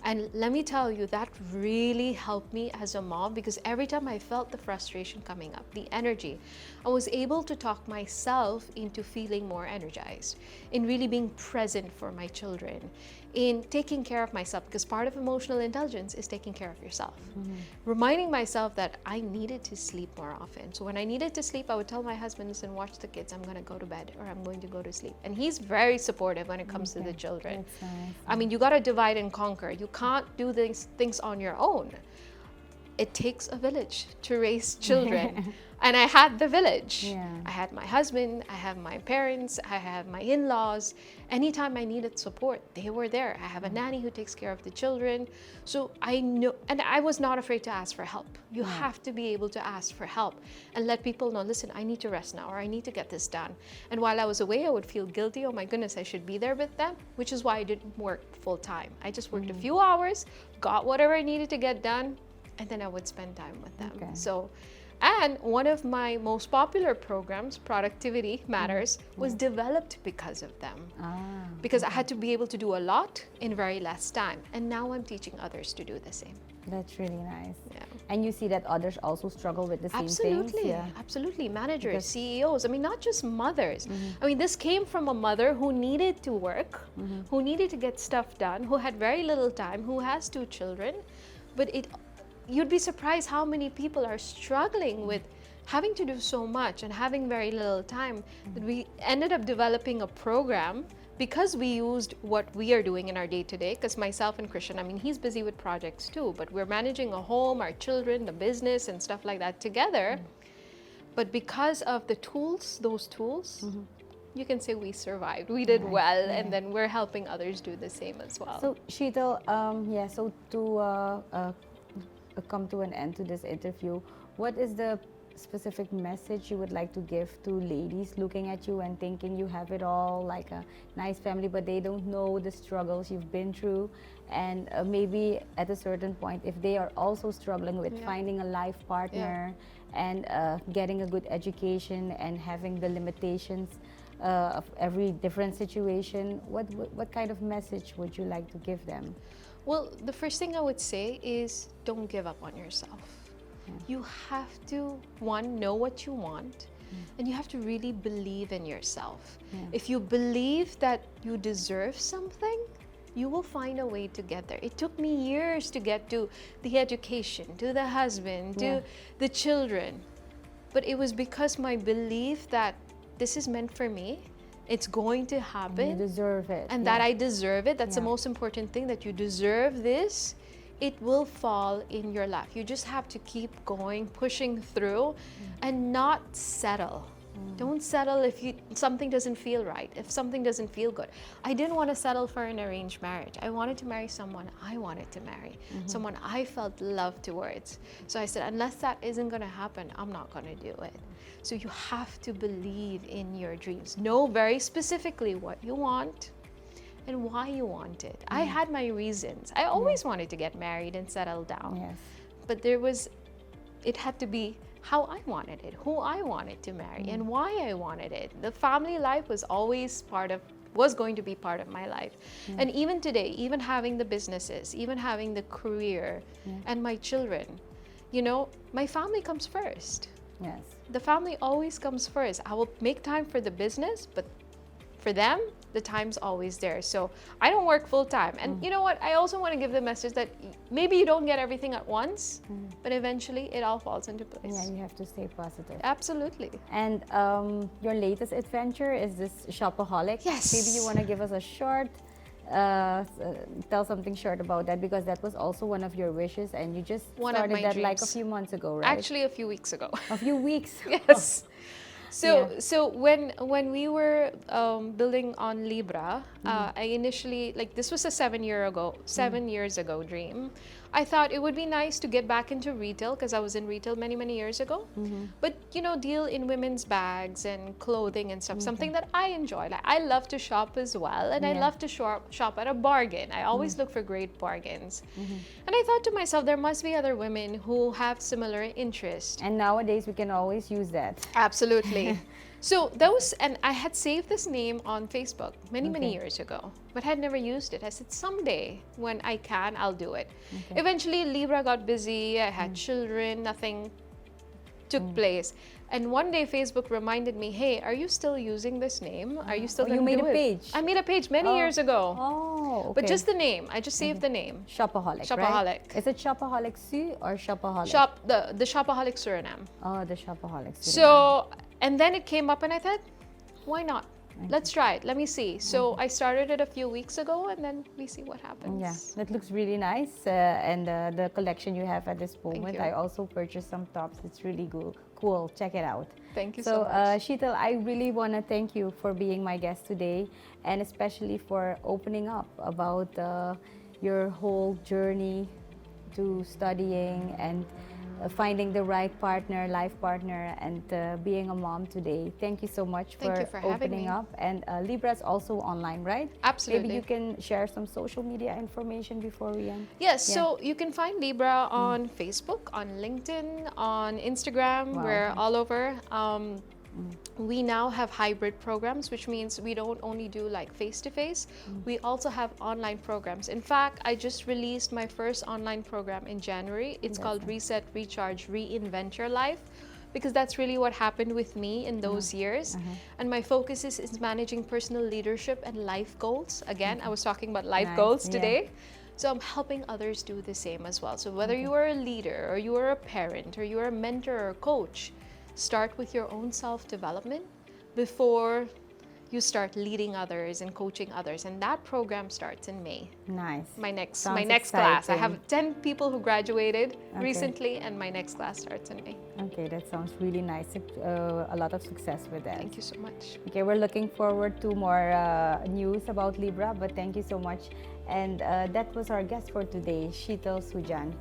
And let me tell you, that really helped me as a mom, because every time I felt the frustration coming up, the energy, I was able to talk myself into feeling more energized, in really being present for my children, in taking care of myself, because part of emotional intelligence is taking care of yourself. Reminding myself that I needed to sleep more often. So when I needed to sleep, I would tell my husband, listen, watch the kids, I'm going to go to bed, or I'm going to go to sleep. And he's very supportive when it comes to the children. That's nice. I mean, you got to divide and conquer. You can't do these things on your own. It takes a village to raise children. And I had the village. Yeah. I had my husband, I have my parents, I have my in-laws. Anytime I needed support, they were there. I have a nanny who takes care of the children. So I know, and I was not afraid to ask for help. You have to be able to ask for help and let people know, listen, I need to rest now, or I need to get this done. And while I was away, I would feel guilty. Oh my goodness, I should be there with them, which is why I didn't work full time. I just worked a few hours, got whatever I needed to get done, and then I would spend time with them. Okay. So, and one of my most popular programs, Productivity Matters, was developed because of them. Because I had to be able to do a lot in very less time. And now I'm teaching others to do the same. That's really nice. Yeah. And you see that others also struggle with the same Absolutely, things. Yeah. absolutely. Managers, Because- CEOs, I mean, not just mothers. I mean, this came from a mother who needed to work, who needed to get stuff done, who had very little time, who has 2 children. But you'd be surprised how many people are struggling with having to do so much and having very little time, that we ended up developing a program, because we used what we are doing in our day-to-day, because myself and Christian, I mean, he's busy with projects too, but we're managing a home, our children, the business and stuff like that together. But because of the tools, those tools, you can say we survived. We did well, and then we're helping others do the same as well. So Sheetal, so to come to an end to this interview, what is the specific message you would like to give to ladies looking at you and thinking you have it all, like a nice family, but they don't know the struggles you've been through, and maybe at a certain point, if they are also struggling with finding a life partner and getting a good education and having the limitations of every different situation, what kind of message would you like to give them? Well, the first thing I would say is don't give up on yourself. You have to, one, know what you want, and you have to really believe in yourself. If you believe that you deserve something, you will find a way to get there. It took me years to get to the education, to the husband, to the children. But it was because my belief that this is meant for me, it's going to happen. You deserve it. And that I deserve it. That's the most important thing, that you deserve this. It will fall in your lap. You just have to keep going, pushing through, and not settle. Don't settle if something doesn't feel right, if something doesn't feel good. I didn't want to settle for an arranged marriage. I wanted to marry someone I wanted to marry, someone I felt love towards. So I said, unless that isn't going to happen, I'm not going to do it. So you have to believe in your dreams. Know very specifically what you want and why you want it. I had my reasons. I always wanted to get married and settle down. Yes. But it had to be how I wanted it, who I wanted to marry, and why I wanted it. The family life was always going to be part of my life. And even today, even having the businesses, even having the career and my children, my family comes first. Yes. The family always comes first. I will make time for the business, but for them, the time's always there. So I don't work full time. And you know what? I also want to give the message that maybe you don't get everything at once, but eventually it all falls into place. Yeah, you have to stay positive. Absolutely. And your latest adventure is this shopaholic. Yes. Maybe you want to give us a short, tell something short about that, because that was also one of your wishes, and you just One of started my that like a dreams. few months ago, right? Actually, a few weeks ago. A few weeks. Yes. So when we were building on Libra, I initially, this was a 7 years ago dream. I thought it would be nice to get back into retail, because I was in retail many years ago. But deal in women's bags and clothing and stuff, something that I enjoy. Like, I love to shop as well, and I love to shop at a bargain. I always look for great bargains. And I thought to myself, there must be other women who have similar interests. And nowadays we can always use that. Absolutely. So that was, and I had saved this name on Facebook many Okay. years ago, but had never used it. I said, someday when I can, I'll do it. Okay. Eventually, Libra got busy. I had children. Nothing took place. And one day, Facebook reminded me, "Hey, are you still using this name? Are you still Oh, you gonna made do a it?" page? I made a page many years ago. Oh, okay. But just the name. I just saved the name. Shopaholic, Shopaholic. right? Is it Shopaholic Su or Shopaholic? The Shopaholic Suriname. Oh, the Shopaholic Su. So, and then it came up and I thought, why not? Let's try it. Let me see. So I started it a few weeks ago and then we see what happens. Yeah, that looks really nice. And the collection you have at this moment, you. I also purchased some tops. It's really cool. Check it out. Thank you So, so much. Sheetal, I really want to thank you for being my guest today, and especially for opening up about your whole journey to studying and finding the right partner, life partner, and being a mom today. Thank you so much Thank you for having opening me. up. And Libra's also online, right? Absolutely. Maybe you can share some social media information before we end. Yes, Yeah. so you can find Libra on Facebook, on LinkedIn, on Instagram. Wow. We're all over. We now have hybrid programs, which means we don't only do like face-to-face, we also have online programs. In fact, I just released my first online program in January. It's called Reset, Recharge, Reinvent Your Life, because that's really what happened with me in those years. And my focus is managing personal leadership and life goals. Again, I was talking about life Nice, goals yeah. today. So I'm helping others do the same as well. So whether you are a leader or you are a parent or you are a mentor or a coach, start with your own self-development before you start leading others and coaching others. And that program starts in May. Nice. My next Sounds class. I exciting. have 10 people who graduated recently, and my next class starts in May. Okay, that sounds really nice. A lot of success with that. Thank you so much. Okay, we're looking forward to more news about Libra, but thank you so much. And that was our guest for today, Sheetal Sujan.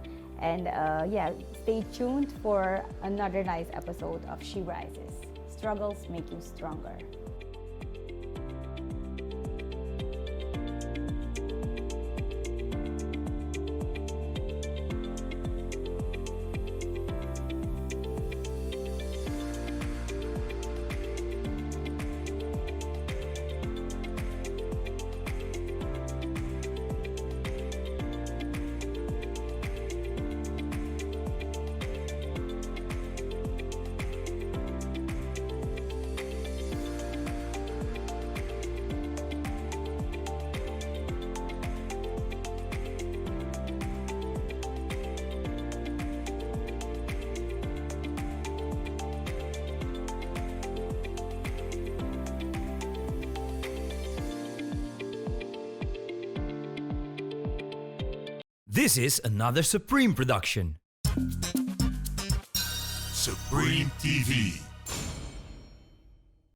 And yeah, stay tuned for another nice episode of She Rises. Struggles make you stronger. This is another Supreme production. Supreme TV.